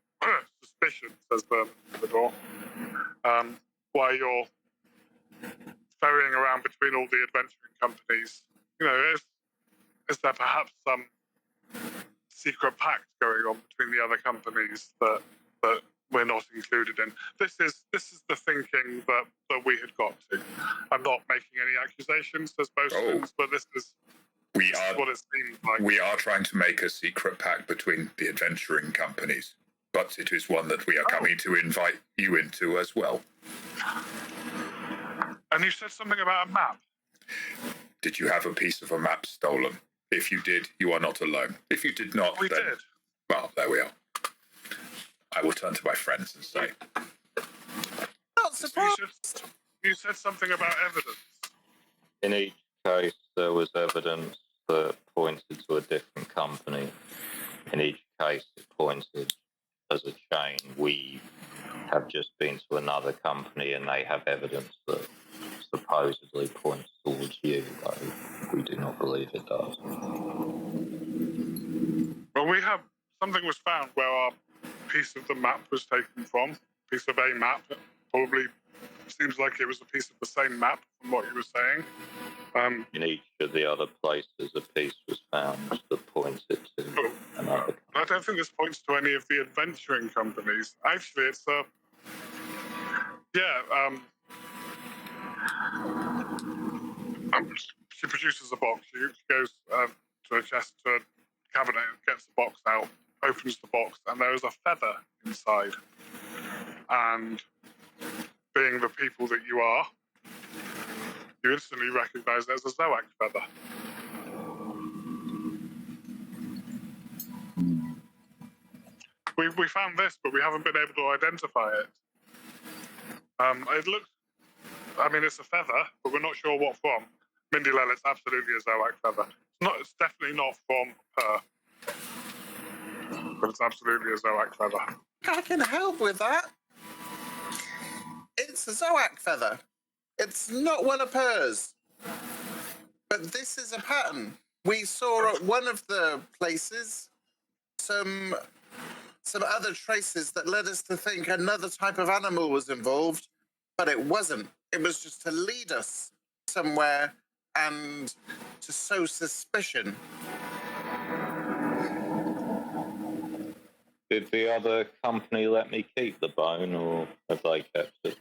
suspicion, says the door. Why you're ferrying around between all the adventuring companies? Is there perhaps some secret pact going on between the other companies that we're not included in. This is the thinking that we had got to. I'm not making any accusations, there's boastings, but this is what it seems like. We are trying to make a secret pact between the adventuring companies, but it is one that we are coming to invite you into as well. And you said something about a map. Did you have a piece of a map stolen? If you did, you are not alone. If you did not, We then... did. Well, there we are. I will turn to my friends and say... Not surprised. You said something about evidence. In each case, there was evidence that pointed to a different company. In each case, it pointed as a chain. We have just been to another company and they have evidence that supposedly points towards you, though we do not believe it does. Well, something was found where our piece of the map was taken from, piece of a map. Probably seems like it was a piece of the same map from what you were saying. In each of the other places, a piece was found that pointed to another. I don't think this points to any of the adventuring companies. Actually, it's she produces a box. She goes to a chest, to a cabinet, gets the box out, opens the box, and there is a feather inside. And being the people that you are, you instantly recognize it as a Zoac feather. We found this, but we haven't been able to identify it. It looks, it's a feather, but we're not sure what from. Mindy Lell, it's absolutely a Zoac feather. It's definitely not from her, but it's absolutely a Zoac feather. I can help with that. It's a Zoac feather. It's not one of hers. But this is a pattern. We saw at one of the places some other traces that led us to think another type of animal was involved, but it wasn't. It was just to lead us somewhere and to sow suspicion. Did the other company let me keep the bone, or have they kept it?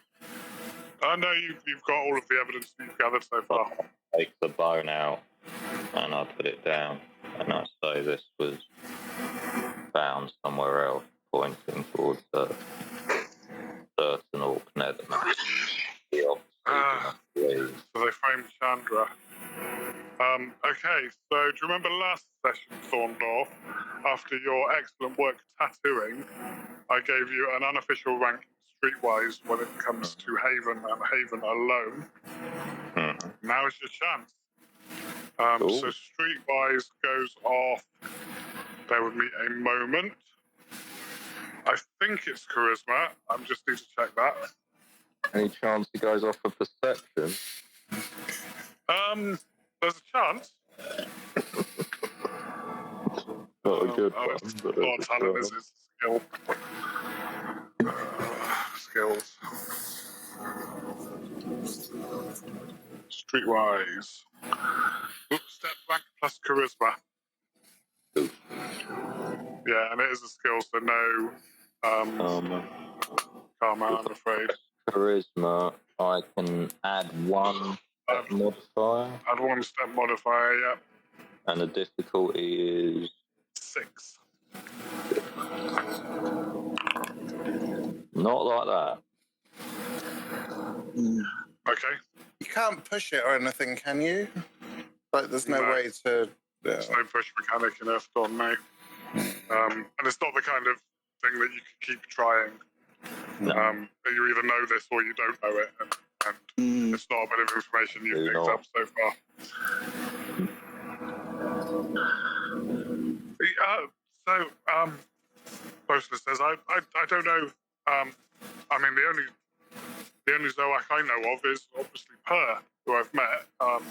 I know you've got all of the evidence that you've gathered so far. I take the bone out and I put it down, and I say this was found somewhere else, pointing towards a certain Orkney. So they framed Chandra. Okay, so do you remember last session, Thorndorf, after your excellent work tattooing, I gave you an unofficial rank streetwise when it comes to Haven and Haven alone. Now is your chance. So streetwise goes off, bear with me a moment. I think it's charisma. I just need to check that. Any chance it goes off of perception? There's a chance. Not a good one. Talent is his skill. Skills. Streetwise. Step rank plus charisma. Yeah, and it is a skill, so no karma, I'm afraid. Charisma, I can add one step modifier. Add one step modifier, yeah. And the difficulty is 6. not like that. Okay. You can't push it or anything, can you? Like, there's no way to... There's no push mechanic in Earthdawn, no. And it's not the kind of thing that you can keep trying. No. You either know this or you don't know it, and it's not a bit of information you've picked up so far. Postman says, I don't know. The only Zoac I know of is obviously Per, who I've met. But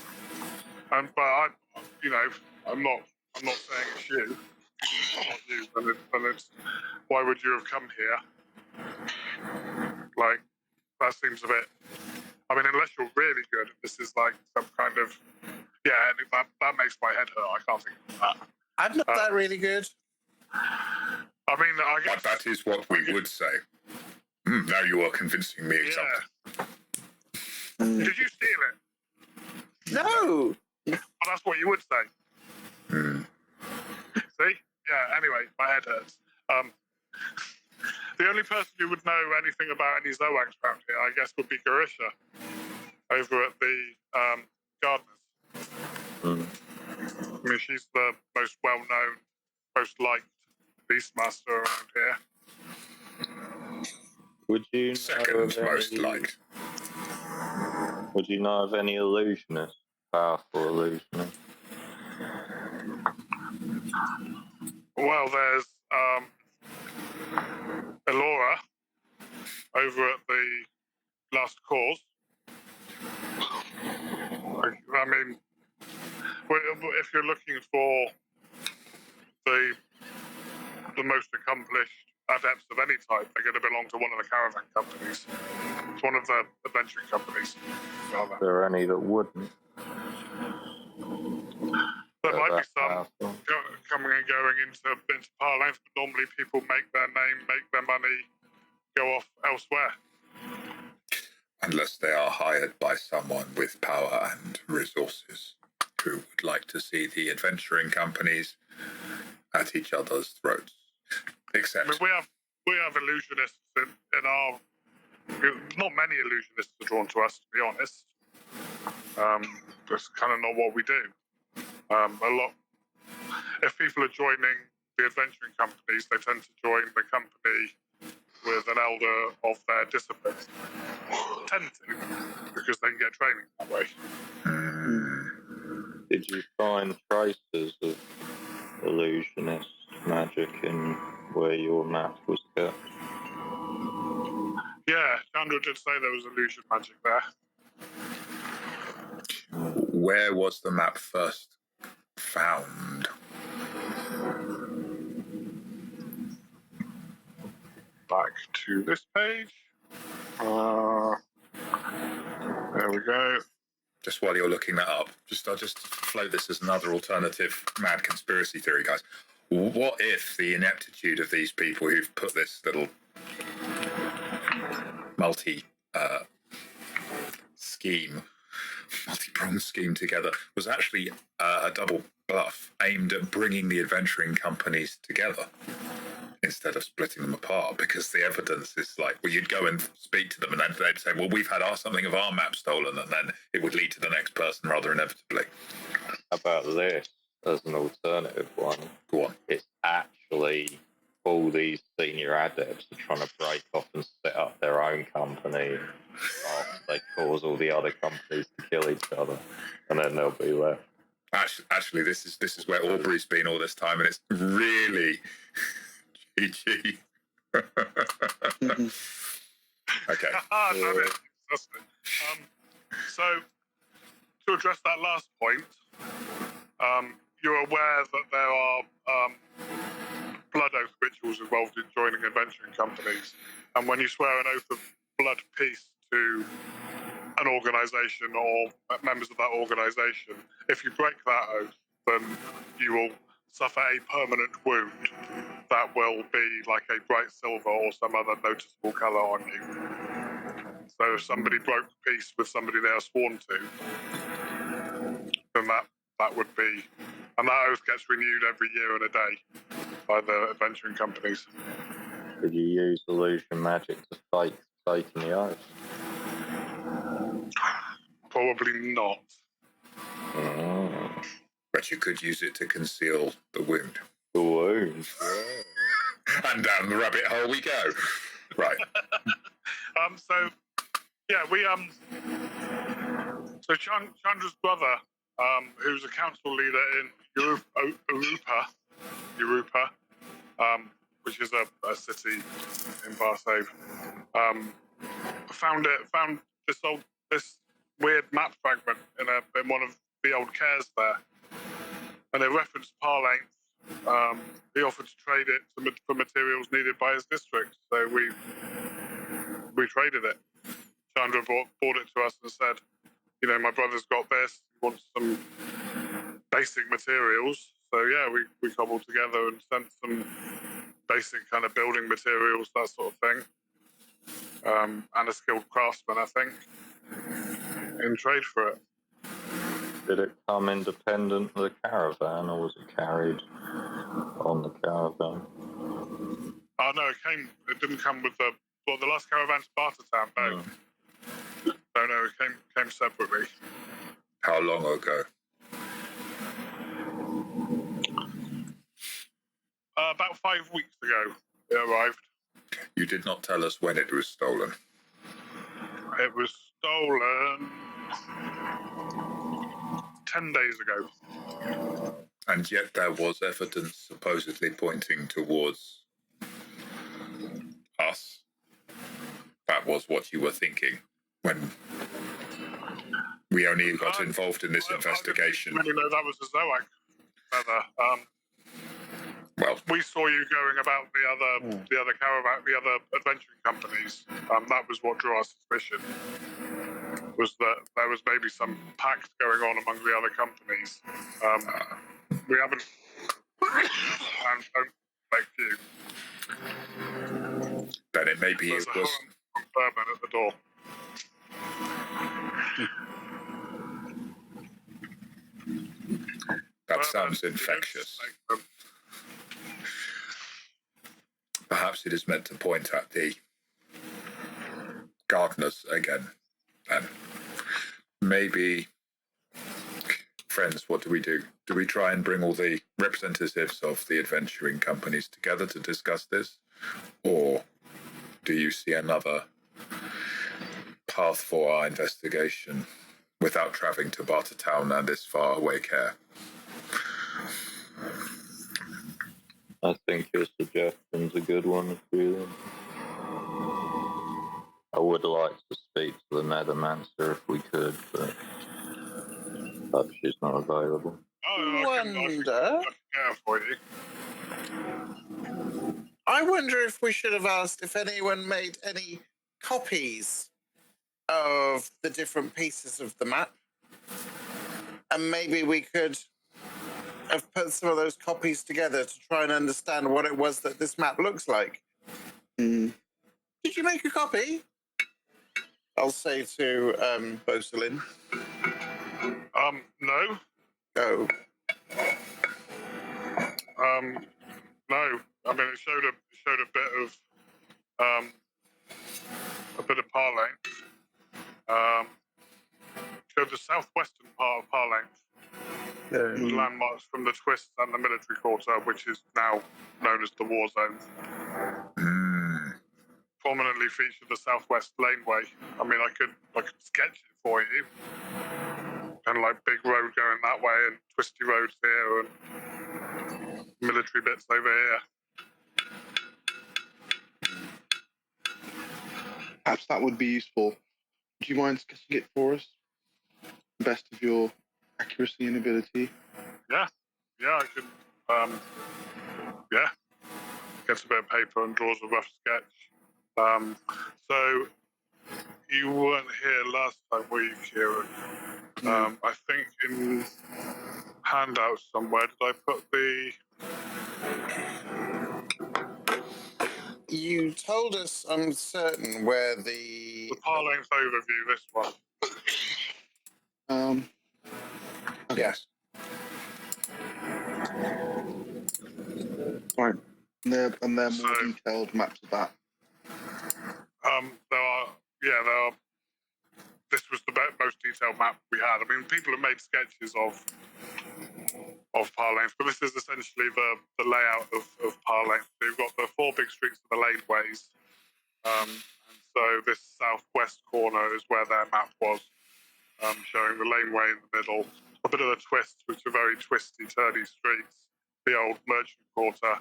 I'm not saying it's you. It's not you, then it's why would you have come here? Like, that seems a bit. Unless you're really good, this is like some kind of. Yeah, that makes my head hurt. I can't think of that. I'm not that really good. I guess But that is what we would say. Now you are convincing me. Yeah. Mm. Did you steal it? No. Well, that's what you would say. See? Yeah, anyway, my head hurts. The only person who would know anything about any Zoacs around here, I guess, would be Garisha over at the Gardeners. I mean, she's the most well-known, most liked Beastmaster around here. Would you know Second of most any, liked. Would you know of any illusionists, powerful illusionists? Well, there's Elora over at the Last Cause. I mean, if you're looking for the most accomplished adepts of any type, they're going to belong to one of the caravan companies. It's one of the adventuring companies, rather. Are there any that wouldn't? There might be some Powerful. coming and going into Parlance, but normally people make their name, make their money, go off elsewhere. Unless they are hired by someone with power and resources who would like to see the adventuring companies at each other's throats. I Except, mean, we have illusionists in our. Not many illusionists are drawn to us, to be honest. That's kind of not what we do. A lot. If people are joining the adventuring companies, they tend to join the company with an elder of their discipline. Tend to, because they can get training that way. Did you find traces of illusionist magic in where your map was kept? Yeah, Chandra did say there was illusion magic there. where was the map first found? Back to this page. There we go. Just while you're looking that up, I'll just float this as another alternative mad conspiracy theory, guys. What if the ineptitude of these people who've put this little multi-pronged scheme together was actually a double bluff aimed at bringing the adventuring companies together instead of splitting them apart? Because the evidence is like, well, you'd go and speak to them and then they'd say, well, we've had something of our map stolen, and then it would lead to the next person rather inevitably. How about this as an alternative one? Go on. It's actually all these senior adepts are trying to break off and set up their own company after they cause all the other companies to kill each other, and then they'll be left. Actually, this is where Aubrey's been all this time, and it's really GG. Okay. Damn it. That's it. So, to address that last point, you're aware that there are blood oath rituals involved in joining adventuring companies, and when you swear an oath of blood peace to an organisation or members of that organisation, if you break that oath, then you will suffer a permanent wound that will be like a bright silver or some other noticeable colour on you. So if somebody broke peace with somebody they are sworn to, then that would be, and that oath gets renewed every year and a day by the adventuring companies. Could you use illusion magic to fake taking the oath? Probably not. Oh. But you could use it to conceal the wound. The wound. And down the rabbit hole we go. Right. So yeah, so Chandra's brother, who's a council leader in Europa, which is a city in Barsaive, found this weird map fragment in one of the old cares there, and it referenced Parlance. He offered to trade it for materials needed by his district, so we traded it. Chandra bought it to us and said, you know, my brother's got this, he wants some basic materials. So yeah, we cobbled together and sent some basic kind of building materials, that sort of thing. and a skilled craftsman, I think, in trade for it. Did it come independent of the caravan, or was it carried on the caravan? Oh no, it didn't come with the last caravan to Bartertown. No, no, it came separately. How long ago? About 5 weeks ago, it arrived. You did not tell us when it was stolen. It was stolen 10 days ago. And yet there was evidence supposedly pointing towards us. That was what you were thinking when we only got involved in this investigation. I didn't really know that was a Zoac feather. Well, we saw you going about the other caravan, the other adventuring companies. That was what drew our suspicion. Was that there was maybe some pact going on among the other companies. We haven't. And don't like you. then it may be There's it a was. whole bourbon at the door. That sounds infectious. Perhaps it is meant to point at the gardeners again. Then maybe, friends, what do we do? Do we try and bring all the representatives of the adventuring companies together to discuss this? Or do you see another path for our investigation without travelling to Bartertown and this faraway care? I think your suggestion's a good one, really. I would like to speak to the Nethermancer if we could, but perhaps she's not available. I wonder if we should have asked if anyone made any copies of the different pieces of the map. And maybe we could have put some of those copies together to try and understand what it was that this map looks like. Did you make a copy? I'll say to Boselin. No. Oh. No. I mean, it showed a bit of Parlane. Showed the southwestern part of Parlane. Landmarks from the twists and the military quarter, which is now known as the war zone. Prominently featured the southwest laneway. I mean, I could sketch it for you. And like big road going that way, and twisty roads here, and military bits over here. Perhaps that would be useful. Do you mind sketching it for us? Best of your accuracy and ability. Yeah, I can. Gets a bit of paper and draws a rough sketch. So you weren't here last time, were you, Kieran? I think in handouts somewhere. Did I put the? You told us, I'm certain, where the Parlane's overview. This one. Okay. Yes. Right. And they're more detailed maps of that. There are. This was the most detailed map we had. I mean, people have made sketches of Parlane, but this is essentially the layout of Parlane. So you've got the 4 big streets of the laneways, and so this southwest corner is where their map was, showing the laneway in the middle, a bit of the twists, which are very twisty, turny streets, the old merchant quarter,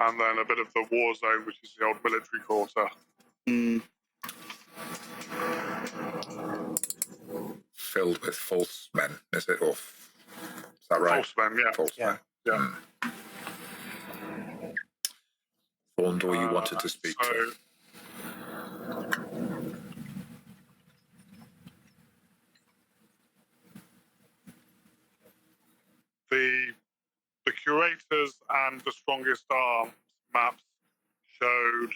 and then a bit of the war zone, which is the old military quarter. Filled with false men, is it? Or is that right? False men, yeah. False men. Yeah. Thorndor, you wanted to speak to. The curators and the strongest arms maps showed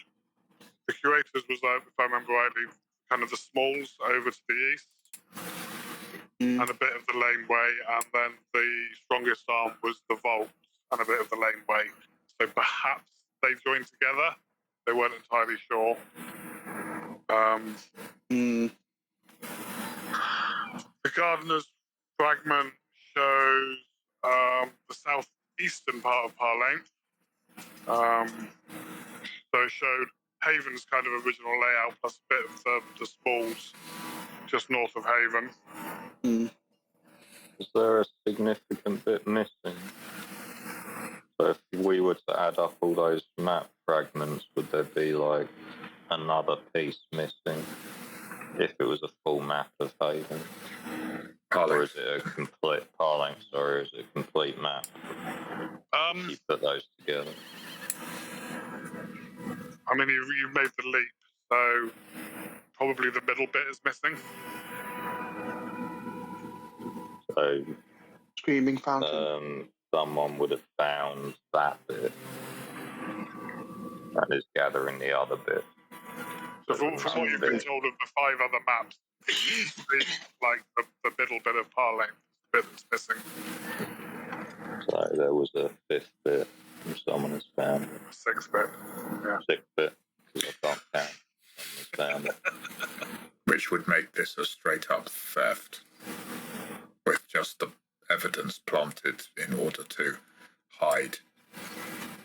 The curators was, if I remember rightly, kind of the smalls over to the east, and a bit of the laneway, and then the strongest arm was the vault and a bit of the laneway. So perhaps they joined together. They weren't entirely sure. The gardener's fragment shows the southeastern part of Parlane. So it showed Haven's kind of original layout plus a bit of the smalls just north of Haven. Is there a significant bit missing? So if we were to add up all those map fragments, would there be like another piece missing if it was a full map of Haven? Or is it a complete Parlane, sorry, is it a complete map? If you put those together. I mean, you've made the leap, so probably the middle bit is missing. So Screaming Fountain. Someone would have found that bit and is gathering the other bit. So from what you've been told of the 5 other maps, like the middle bit of Parlane, the bit that's missing. So there was a 5th bit someone has found. 6th bit, yeah. 6th bit, because I can't count. Someone has found it. Which would make this a straight-up theft, with just the evidence planted in order to hide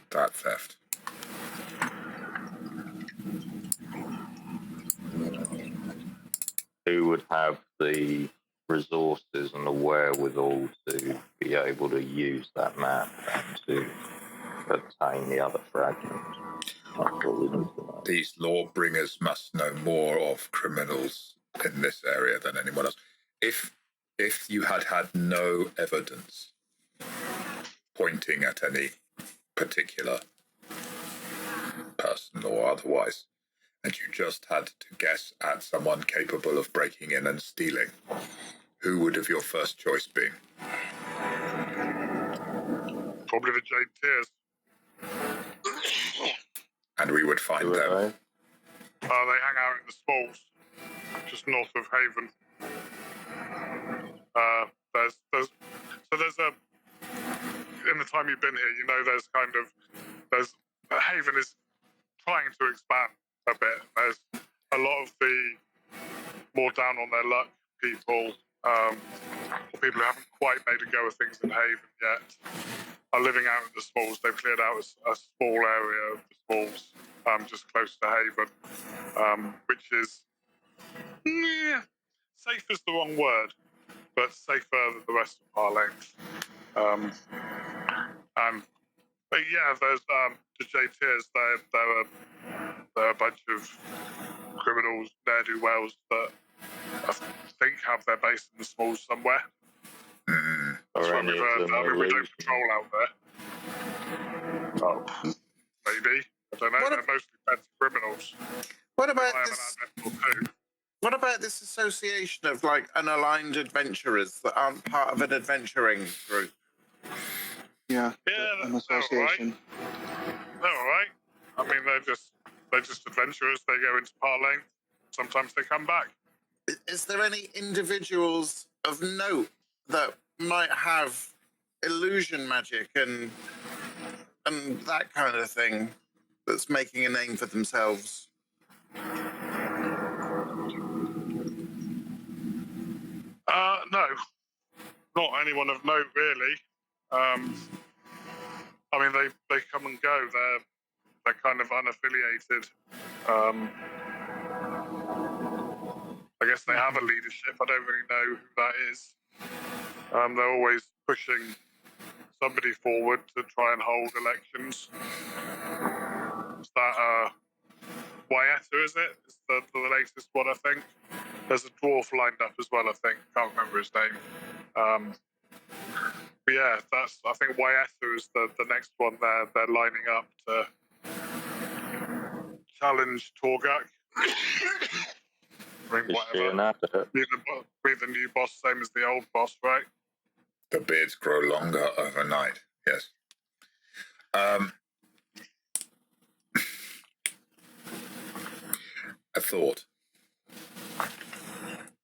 that theft. Who would have the resources and the wherewithal to be able to use that map and to obtain the other fragments? That's what we need to know. These Lawbringers must know more of criminals in this area than anyone else. If you had no evidence pointing at any particular person or otherwise, and you just had to guess at someone capable of breaking in and stealing, who would have your first choice been? Probably the Jade Tears. And we would find them. They hang out in the smalls, just north of Haven. There's a in the time you've been here, you know, there's Haven is trying to expand a bit. There's a lot of the more down on their luck people, or people who haven't quite made a go of things in Haven yet, are living out in the smalls. They've cleared out a small area of the smalls, just close to Haven, which is safe is the wrong word, but safer than the rest of Parlane. But yeah, there's the JTs. They're a bunch of criminals, ne'er-do-wells that I think have their base in the smalls somewhere. That's what we've heard. I mean, we don't patrol out there. Oh, maybe. I don't know. They're mostly petty criminals. What about this? What about this association of like unaligned adventurers that aren't part of an adventuring group? Yeah, an association. They're all right. I mean, they're just adventurers. They go into Parlane. Sometimes they come back. Is there any individuals of note that might have illusion magic and that kind of thing that's making a name for themselves? No, not anyone of note really. I mean, they come and go. They're kind of unaffiliated. I guess they have a leadership. I don't really know who that is. They're always pushing somebody forward to try and hold elections. Is that Wyatta, is it? It's the latest one, I think. There's a dwarf lined up as well, I think. Can't remember his name. But yeah, I think Wyatta is the next one they're lining up to challenge Togak. Be the new boss, same as the old boss, right? The beards grow longer overnight, yes. a thought.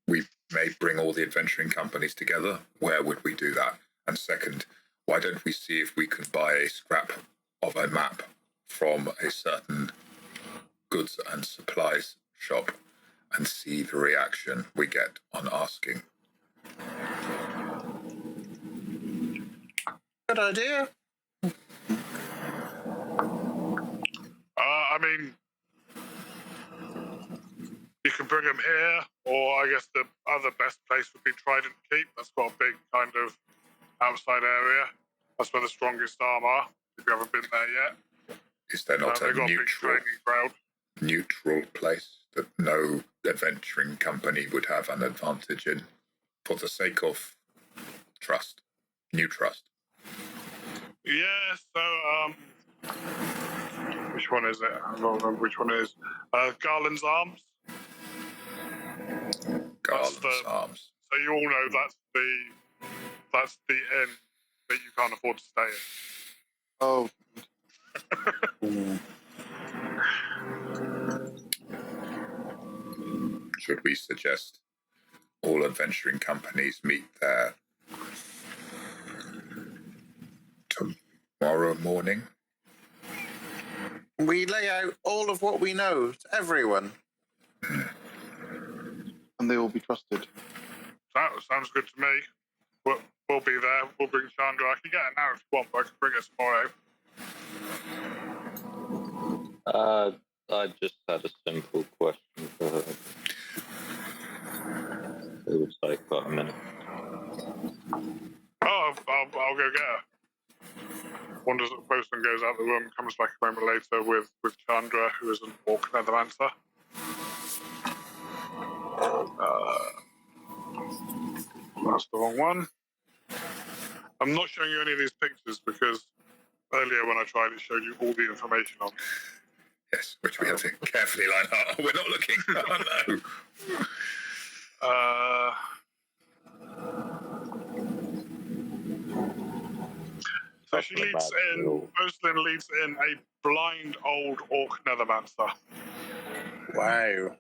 We may bring all the adventuring companies together. Where would we do that? And second, why don't we see if we can buy a scrap of a map from a certain goods and supplies shop and see the reaction we get on asking? Good idea. I mean, you can bring them here, or I guess the other best place would be Trident Keep. That's got a big kind of outside area. That's where the strongest arm are, if you haven't been there yet. Is there not They've a got a big training ground. neutral place that no adventuring company would have an advantage in for the sake of trust? New trust. Yeah, so, which one is it? I don't remember which one it is. Garland's Arms. Garland's Arms. So you all know that's the inn that you can't afford to stay in. Oh, Should we suggest all adventuring companies meet there tomorrow morning? We lay out all of what we know to everyone. and they will be trusted. That sounds good to me. We'll be there. We'll bring Chandra. I can get it now if you want, but I can bring it tomorrow. I just had a simple question for her. It would take about a minute. Oh, I'll go get her. Wanders at the post and goes out the room, comes back a moment later with Chandra, who is an orc nethermancer. That's the wrong one. I'm not showing you any of these pictures because earlier when I tried it showed you all the information on. Yes, which we have to carefully line up. We're not looking. Oh, no. So she leads in, Rosalind leads in a blind old orc nethermancer. Wow.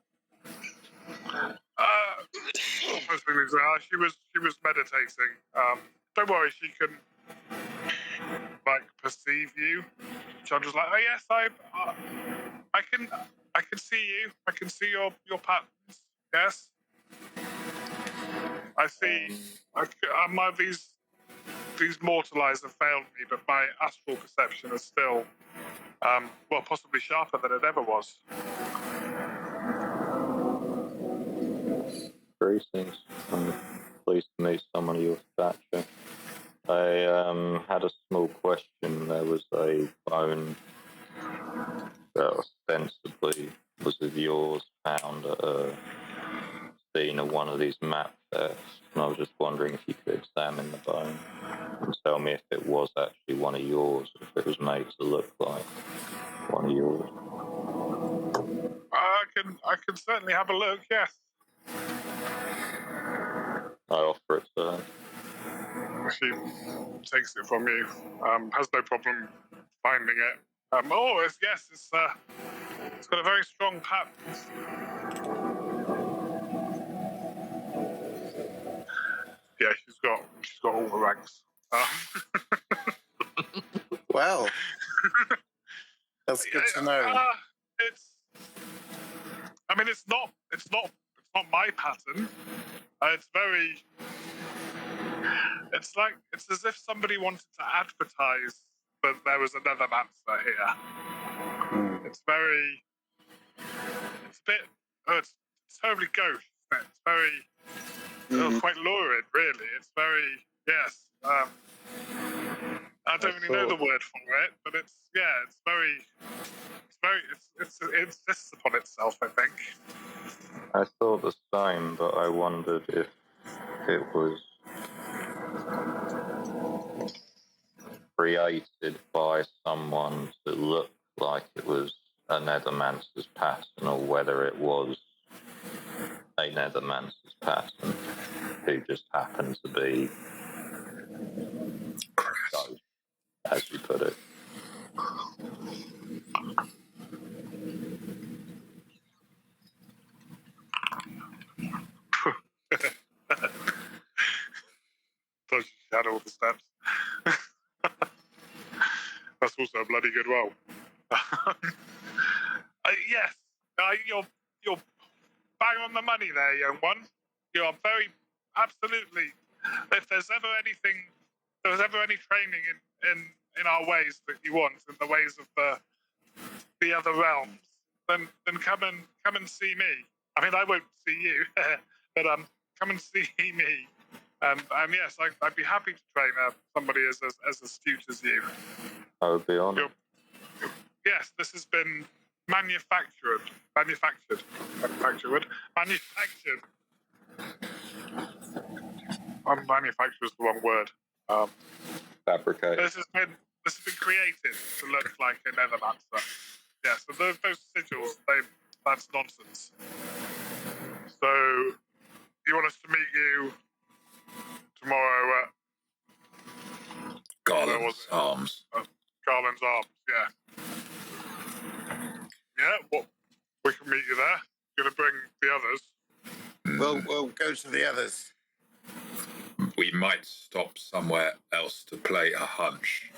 She was meditating. Don't worry, she can perceive you. Chandra's like, oh yes, I can see you. I can see your patterns. Yes, I see. These mortal eyes have failed me, but my astral perception is still, possibly sharper than it ever was. Greetings. I'm pleased to meet someone of your stature. I had a small question. There was a bone that ostensibly was of yours found at a scene of one of these map thefts, and I was just wondering if you could examine the bone and tell me if it was actually one of yours, or if it was made to look like one of yours. I can certainly have a look. Yes. I offer it to her. She takes it from you. Has no problem finding it. It's got a very strong pattern. Yeah, she's got all the ranks. Well, that's good to know. It's not my pattern. It's as if somebody wanted to advertise that there was another Mancer here. It's totally gauche. It's very, quite lurid, really. It's very, yes. I don't really know the word for it, but it insists upon itself, I think. I thought the same, but I wondered if it was created by someone to look like it was a Nethermancer's pattern, or whether it was a Nethermancer's pattern who just happened to be ghost, as you put it. the steps. That's also a bloody good roll. Yes, you're bang on the money there, young one. You are very absolutely. If there's ever any training in our ways that you want, in the ways of the other realms, then come and see me. I mean, I won't see you, but come and see me. And yes, I'd be happy to train somebody as astute as you. I would be honoured. Yes, this has been manufactured. Manufactured. Manufacture is the wrong word. Fabricated. This has been created to look like a nethermancer. Yeah, so those sigils, that's nonsense. So you want us to meet you tomorrow at Garland's Arms. Garland's Arms, yeah. Yeah, well, we can meet you there. You're going to bring the others. We'll go to the others. We might stop somewhere else to play a hunch.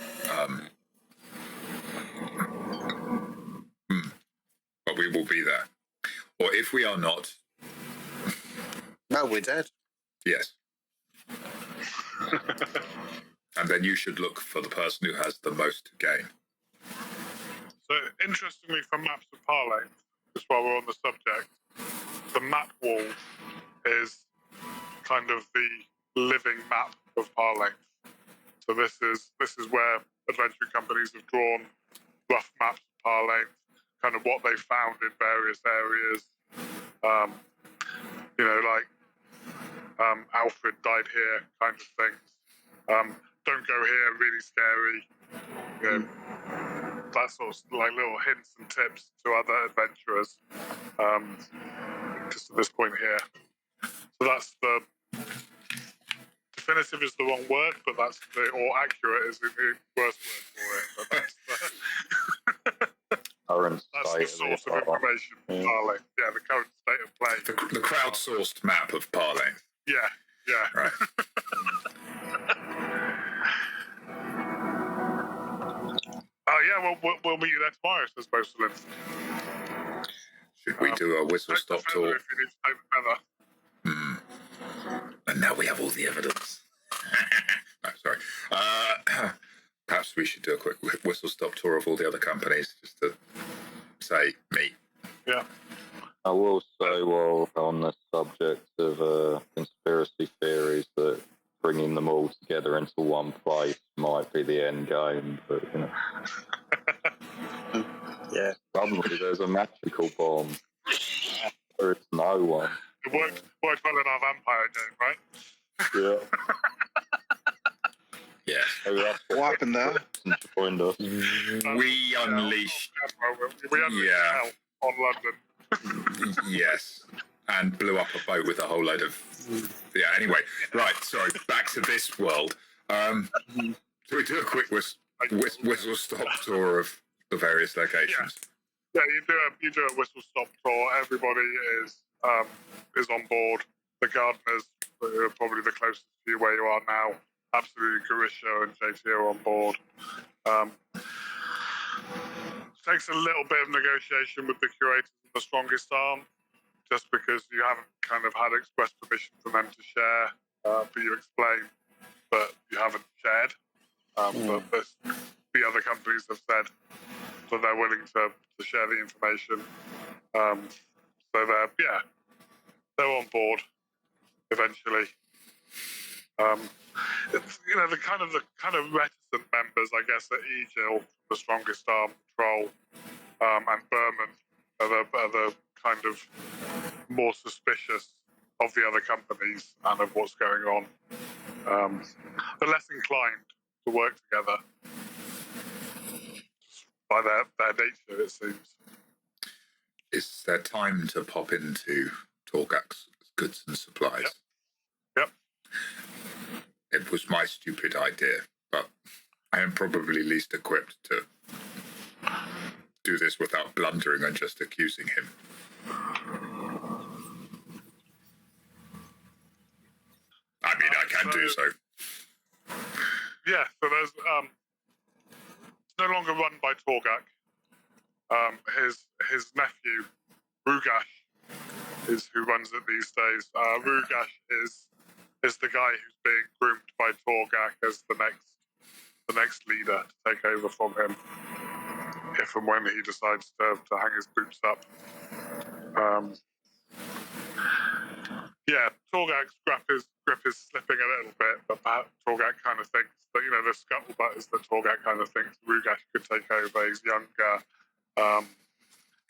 But we will be there. Or if we are not... No, we're dead. Yes. And then you should look for the person who has the most to gain. So, interestingly, for maps of Parlay, just while we're on the subject, the map wall is kind of the living map of Parlay. So this is where adventure companies have drawn rough maps of Parlay, kind of what they found in various areas. Alfred died here, kind of things. Don't go here, really scary. That sort of like little hints and tips to other adventurers. Just at this point here. So that's the definitive is the wrong word, but that's or accurate is the worst word for it. But that's the source of information. Parlay. Yeah, the current state of play. The crowdsourced map of Parlay. Yeah. Right. Oh yeah, we'll meet you there tomorrow, says Bosalin. Should we do a whistle-stop tour? If you need to take the feather. And now we have all the evidence. No, sorry. Perhaps we should do a quick whistle-stop tour of all the other companies, just to say me. Yeah. I will say, while on the subject of conspiracy theories, that bringing them all together into one place might be the end game, but Yeah. suddenly there's a magical bomb. Or it's no one. It worked well in our vampire game, right? Yeah. Yes. What happened there? Joined us. We unleashed... hell on London. Yes. And blew up a boat with a whole load of... Yeah, anyway. Right, sorry. Back to this world. So we do a quick whistle-stop tour of the various locations. Yeah, you do a whistle-stop tour. Everybody is on board. The gardeners, who are probably the closest to you where you are now, absolutely Carisha and JT are on board. Takes a little bit of negotiation with the curators and the strongest arm, just because you haven't kind of had express permission from them to share, but you explain, but you haven't shared. But the other companies have said that they're willing to share the information. So they're on board eventually. It's, the kind of reticent members, I guess, at Egil, the strongest arm, Troll, and Berman are the kind of more suspicious of the other companies and of what's going on. They're less inclined to work together by their nature, it seems. Is there time to pop into Togak's goods and supplies? Yep. It was my stupid idea, but I am probably least equipped to do this without blundering and just accusing him. I mean, I can do so. yeah, so there's it's no longer run by Togak. His nephew, Rugash, is who runs it these days. Rugash is the guy who's being groomed by Togak as the next leader to take over from him, if and when he decides to hang his boots up. Yeah, Togak's grip is slipping a little bit, but perhaps Togak kind of thinks that, the scuttlebutt is that Togak kind of thinks Rugash could take over. He's younger.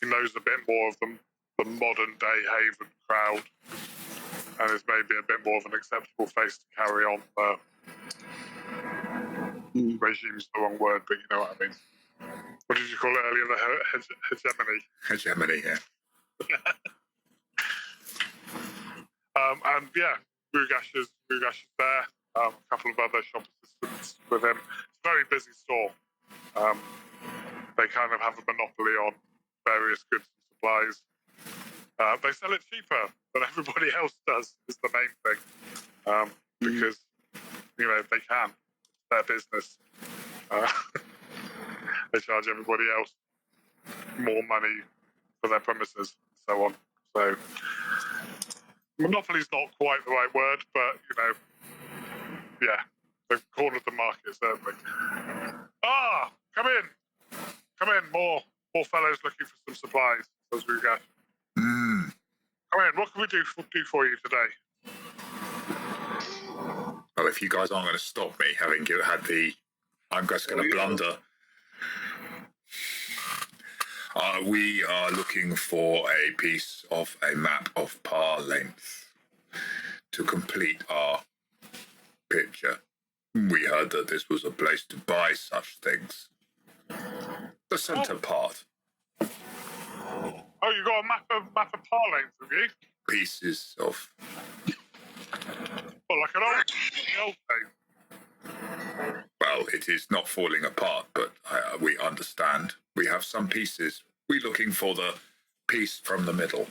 He knows a bit more of the modern day Haven crowd, and is maybe a bit more of an acceptable face to carry on. Regime's the wrong word, but you know what I mean. What did you call it earlier? The hegemony. Hegemony, yeah. And yeah, Rugash is there. A couple of other shop assistants with him. It's a very busy store. They kind of have a monopoly on various goods and supplies. They sell it cheaper than everybody else does, is the main thing. Because, they can. It's their business. They charge everybody else more money for their premises and so on. So, monopoly's not quite the right word, but, yeah, they've cornered the market, certainly. Come in. More fellows looking for some supplies, says Rugash. Come in, what can we do for you today? Well, if you guys aren't going to stop me, having had I'm just going to blunder. We are looking for a piece of a map of par length to complete our picture. We heard that this was a place to buy such things. The centre part. Oh, you got a map of par length, have you? Pieces of... Well, like an old thing. Well, it is not falling apart, but we understand. We have some pieces. We're looking for the piece from the middle.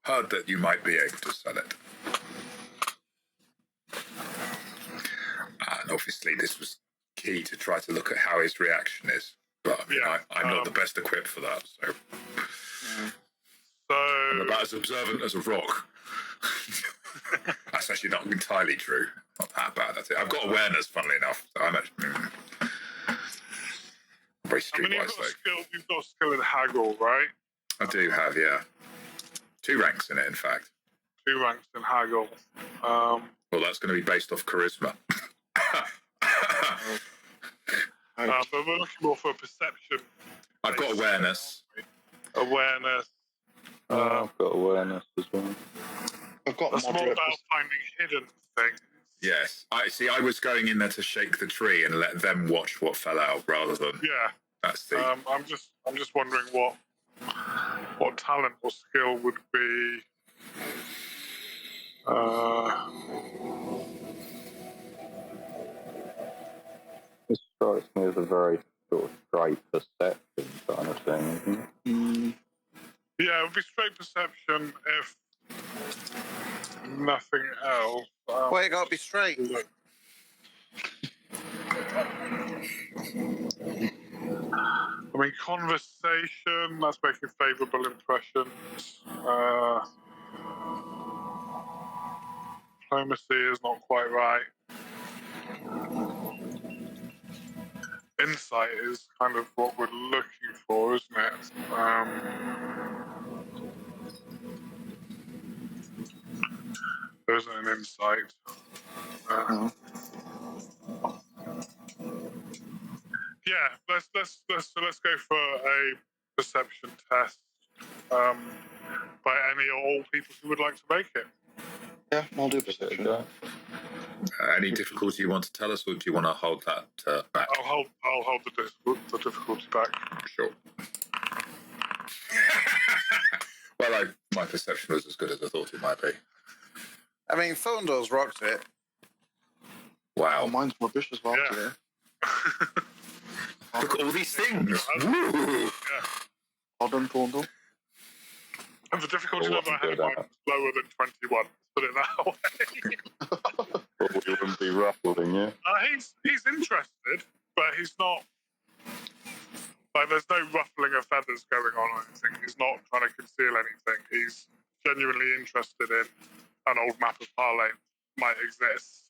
Heard that you might be able to sell it. And obviously this was key to try to look at how his reaction is. But I'm not the best equipped for that, so... I'm about as observant as a rock. That's actually not entirely true. Not that bad, that's it. I've got awareness, funnily enough. So I'm actually... Very streetwise, You've got skill in haggle, right? I do have, yeah. 2 ranks in it, in fact. 2 ranks in haggle. Well, that's going to be based off charisma. But we're looking more for a perception. I've got awareness. Awareness. I've got awareness as well. I've got That's more moderate. about finding hidden things. Yes. I was going in there to shake the tree and let them watch what fell out rather than... Yeah. That's the... I'm just wondering what talent or skill would be... This strikes me as a very sort of straight perception kind of thing, isn't it? Yeah, it would be straight perception if nothing else. Well, you got to be straight. I mean, conversation, that's making favourable impressions. Diplomacy is not quite right. Insight is kind of what we're looking for, isn't it? There isn't an insight. Yeah, let's go for a perception test by any or all people who would like to make it. Yeah, I'll do perception. Any difficulty you want to tell us, or do you want to hold that back? I'll hold the difficulty back. Sure. Well, my perception was as good as I thought it might be. I mean, Thorndale's rocked it. Wow. Oh, mine's rubbish as well Yeah. today. Look at all these things. Woo! Yeah. Well done, Thorndale. And the difficulty Oh, level I had good mine was lower than 21. Put it that way. we wouldn't be ruffling you. He's interested, but he's not. Like, there's no ruffling of feathers going on or anything. He's not trying to conceal anything. He's genuinely interested in an old map of Parlane might exist,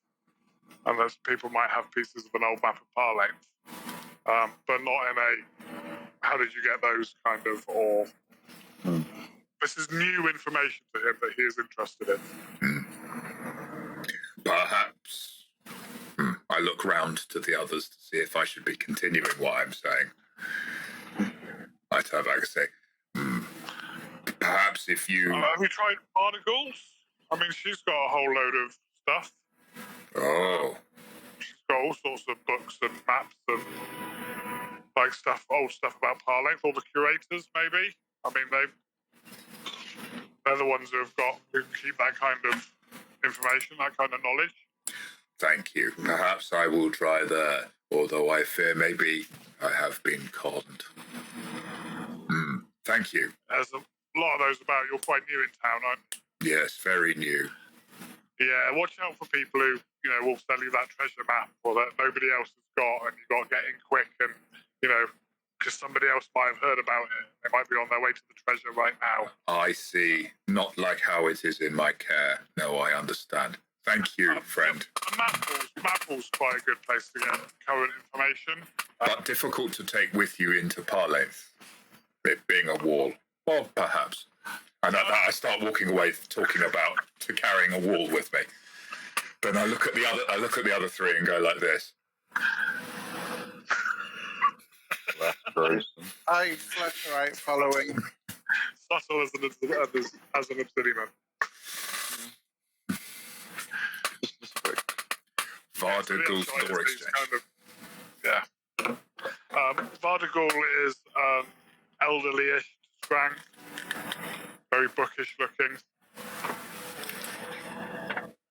and those people might have pieces of an old map of Parlane, but not in a how did you get those kind of, or this is new information to him that he is interested in. Perhaps I look round to the others to see if I should be continuing what I'm saying. I turn back and say, perhaps if you... have you tried Vardeghul? I mean, she's got a whole load of stuff. Oh. She's got all sorts of books and maps and like stuff, old stuff about Parlane. All the curators, maybe. I mean, they're the ones who keep that kind of information, that kind of knowledge. Thank you. Perhaps I will try there, although I fear maybe I have been conned. Thank you. There's a lot of those about. You're quite new in town, aren't you? Yes, very new. Yeah, watch out for people who, will sell you that treasure map or that nobody else has got, and you've got to get in quick and, because somebody else might have heard about it. They might be on their way to the treasure right now. I see. Not like how it is in my care. No, I understand. Thank you, friend. Maple's quite a good place to get current information. But difficult to take with you into Parlane, it being a wall. Or perhaps. And I start walking away talking about carrying a wall with me. Then I look at the other three and go like this. That's gruesome. I flutter out following. Subtle as an obsidian. Vardeghul's door exchange. Vardeghul is elderly-ish, scrank, very bookish looking.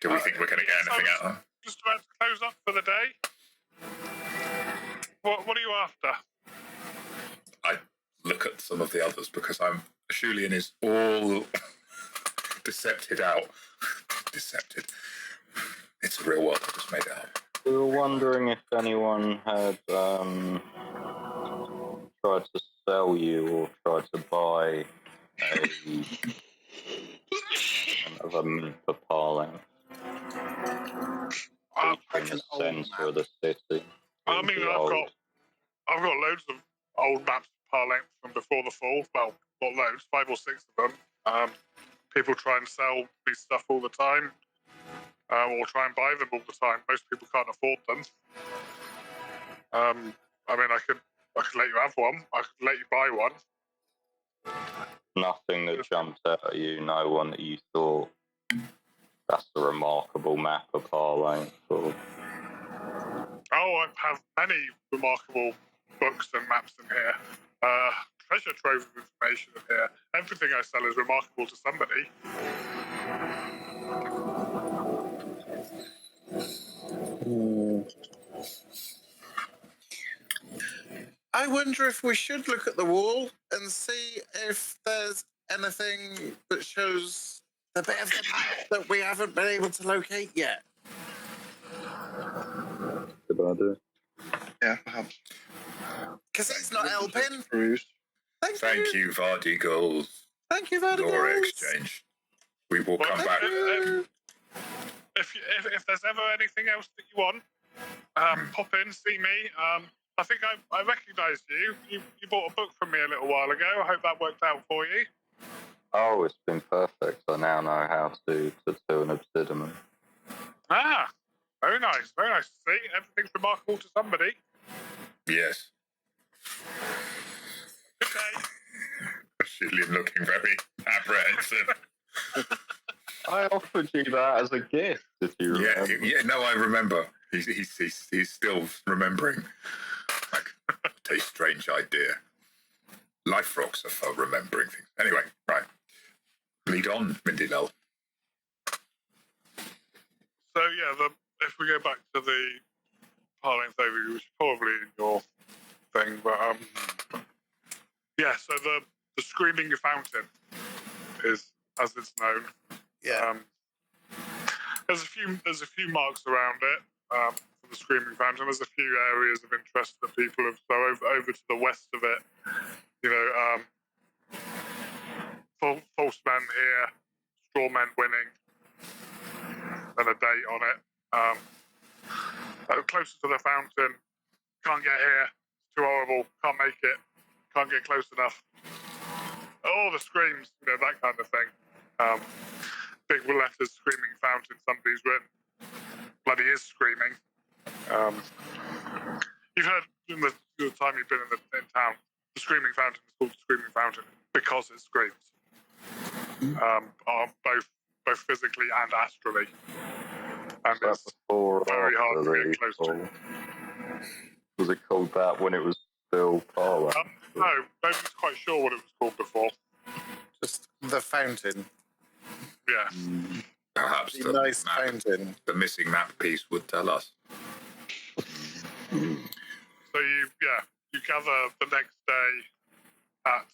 Do we think we're going to get anything out of him? Just about to close up for the day. What are you after? I look at some of the others because Shulian is all decepted out. Decepted. It's a real world. I just made it up. We were wondering if anyone had tried to sell you or tried to buy another map of Parlane. In the centre of the city. I mean, I've got loads of old maps of Parlane from before the fall. Well, not loads, 5 or 6 of them. People try and sell me stuff all the time, or try and buy them all the time. Most people can't afford them. I mean, I could let you have one. I could let you buy one. Nothing that jumped out at you. No one that you thought that's a remarkable map of Parlane. Oh, I have many remarkable books and maps in here. Treasure trove of information in here. Everything I sell is remarkable to somebody. I wonder if we should look at the wall and see if there's anything that shows the bit of the map that we haven't been able to locate yet. Good idea. Yeah, perhaps. Because it's not helping. Thank you, Vardeghul. Thank you, Vardeghul. Door exchange. We will come back. If there's ever anything else that you want, pop in, see me. I think I recognised you. You bought a book from me a little while ago. I hope that worked out for you. Oh, it's been perfect. I now know how to do an obsidian. Ah, very nice. Very nice to see. Everything's remarkable to somebody. Yes. Good day. Shulian looking very apprehensive. I offered you that as a gift, if you remember. Yeah, no, I remember. He's still remembering. Like, a strange idea. Life rocks are for remembering things. Anyway, right. Lead on, Mindy Lell. So, yeah, if we go back to the Parlane overview, which is probably in your thing, but, yeah, so the Screaming Fountain is, as it's known, Yeah. There's a few marks around it for the Screaming Fountain. There's a few areas of interest that people have. So over to the west of it, false men here, straw men winning, and a date on it. Closer to the fountain, can't get here. It's too horrible. Can't make it. Can't get close enough. All the screams, that kind of thing. Big letters, Screaming Fountain. Somebody's written. Bloody is screaming. You've heard in the time you've been in town, the Screaming Fountain is called the Screaming Fountain because it screams. Both physically and astrally. And it's very hard to get close to. Was it called that when it was still Parlour? No, nobody's quite sure what it was called before. Just the fountain. Yes. Perhaps The nice fountain. the missing map piece would tell us. So you gather the next day at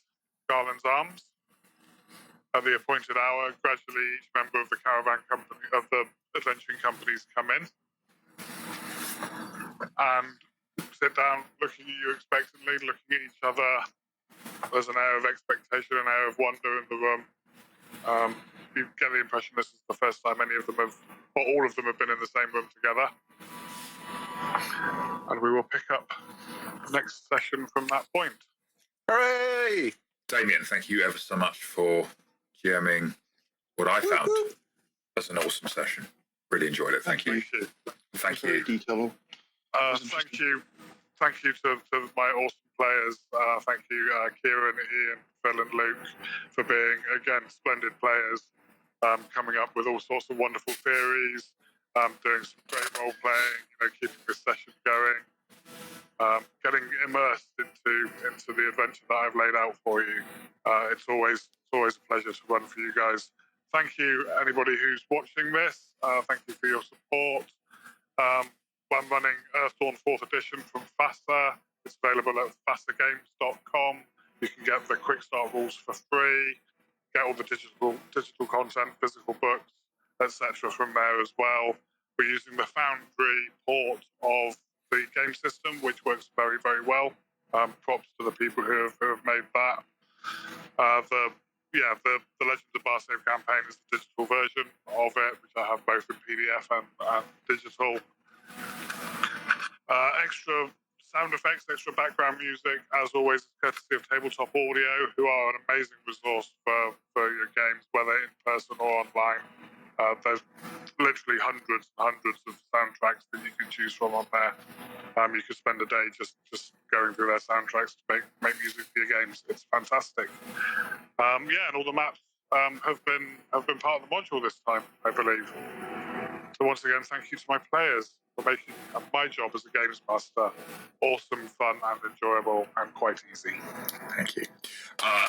Garland's Arms at the appointed hour. Gradually, each member of the caravan company, of the adventuring companies, come in and sit down, looking at you expectantly, looking at each other. There's an air of expectation, an air of wonder in the room. You get the impression this is the first time any of them have, or all of them have been in the same room together. And we will pick up the next session from that point. Hooray! Damien, thank you ever so much for GMing what I found as an awesome session. Really enjoyed it. Thank you. Thank Very you. detailed. Thank you to my awesome players. Thank you, Kieran, Ian, Phil, and Luke, for being, again, splendid players, coming up with all sorts of wonderful theories, doing some great role playing, keeping this session going, getting immersed into the adventure that I've laid out for you. It's always a pleasure to run for you guys. Thank you, anybody who's watching this. Thank you for your support. I'm running Earthdawn 4th edition from FASA. It's available at FASAGames.com. You can get the quick start rules for free, get all the digital content, physical books, etc. from there as well. We're using the Foundry port of the game system, which works very, very well. Props to the people who have made that. The Legends of Barsaive campaign is the digital version of it, which I have both in PDF and digital. Extra sound effects, extra background music, as always, is courtesy of Tabletop Audio, who are an amazing resource for your games, whether in person or online. There's literally hundreds and hundreds of soundtracks that you can choose from on there. You could spend a day just going through their soundtracks to make music for your games. It's fantastic. And all the maps have been part of the module this time, I believe. So once again, thank you to my players for making my job as a games master awesome, fun, and enjoyable, and quite easy. Thank you.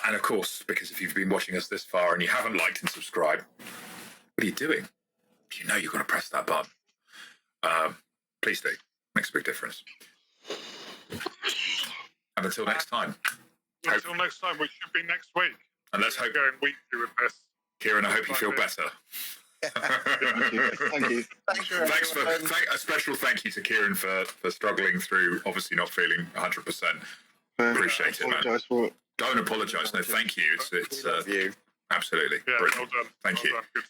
And of course, because if you've been watching us this far and you haven't liked and subscribed, what are you doing? You know you've got to press that button. Please do. Makes a big difference. And until next time. Until next time, which should be next week. And let's hope... Going weekly with this. Kieran, I hope you feel better. Thank you. Thanks for a special thank you to Kieran for struggling through, obviously not feeling 100%. Appreciate it, man. For it. Don't apologise. No, thank you. It's love you. Absolutely. Yeah, brilliant. well done. Thank you. Well done. Good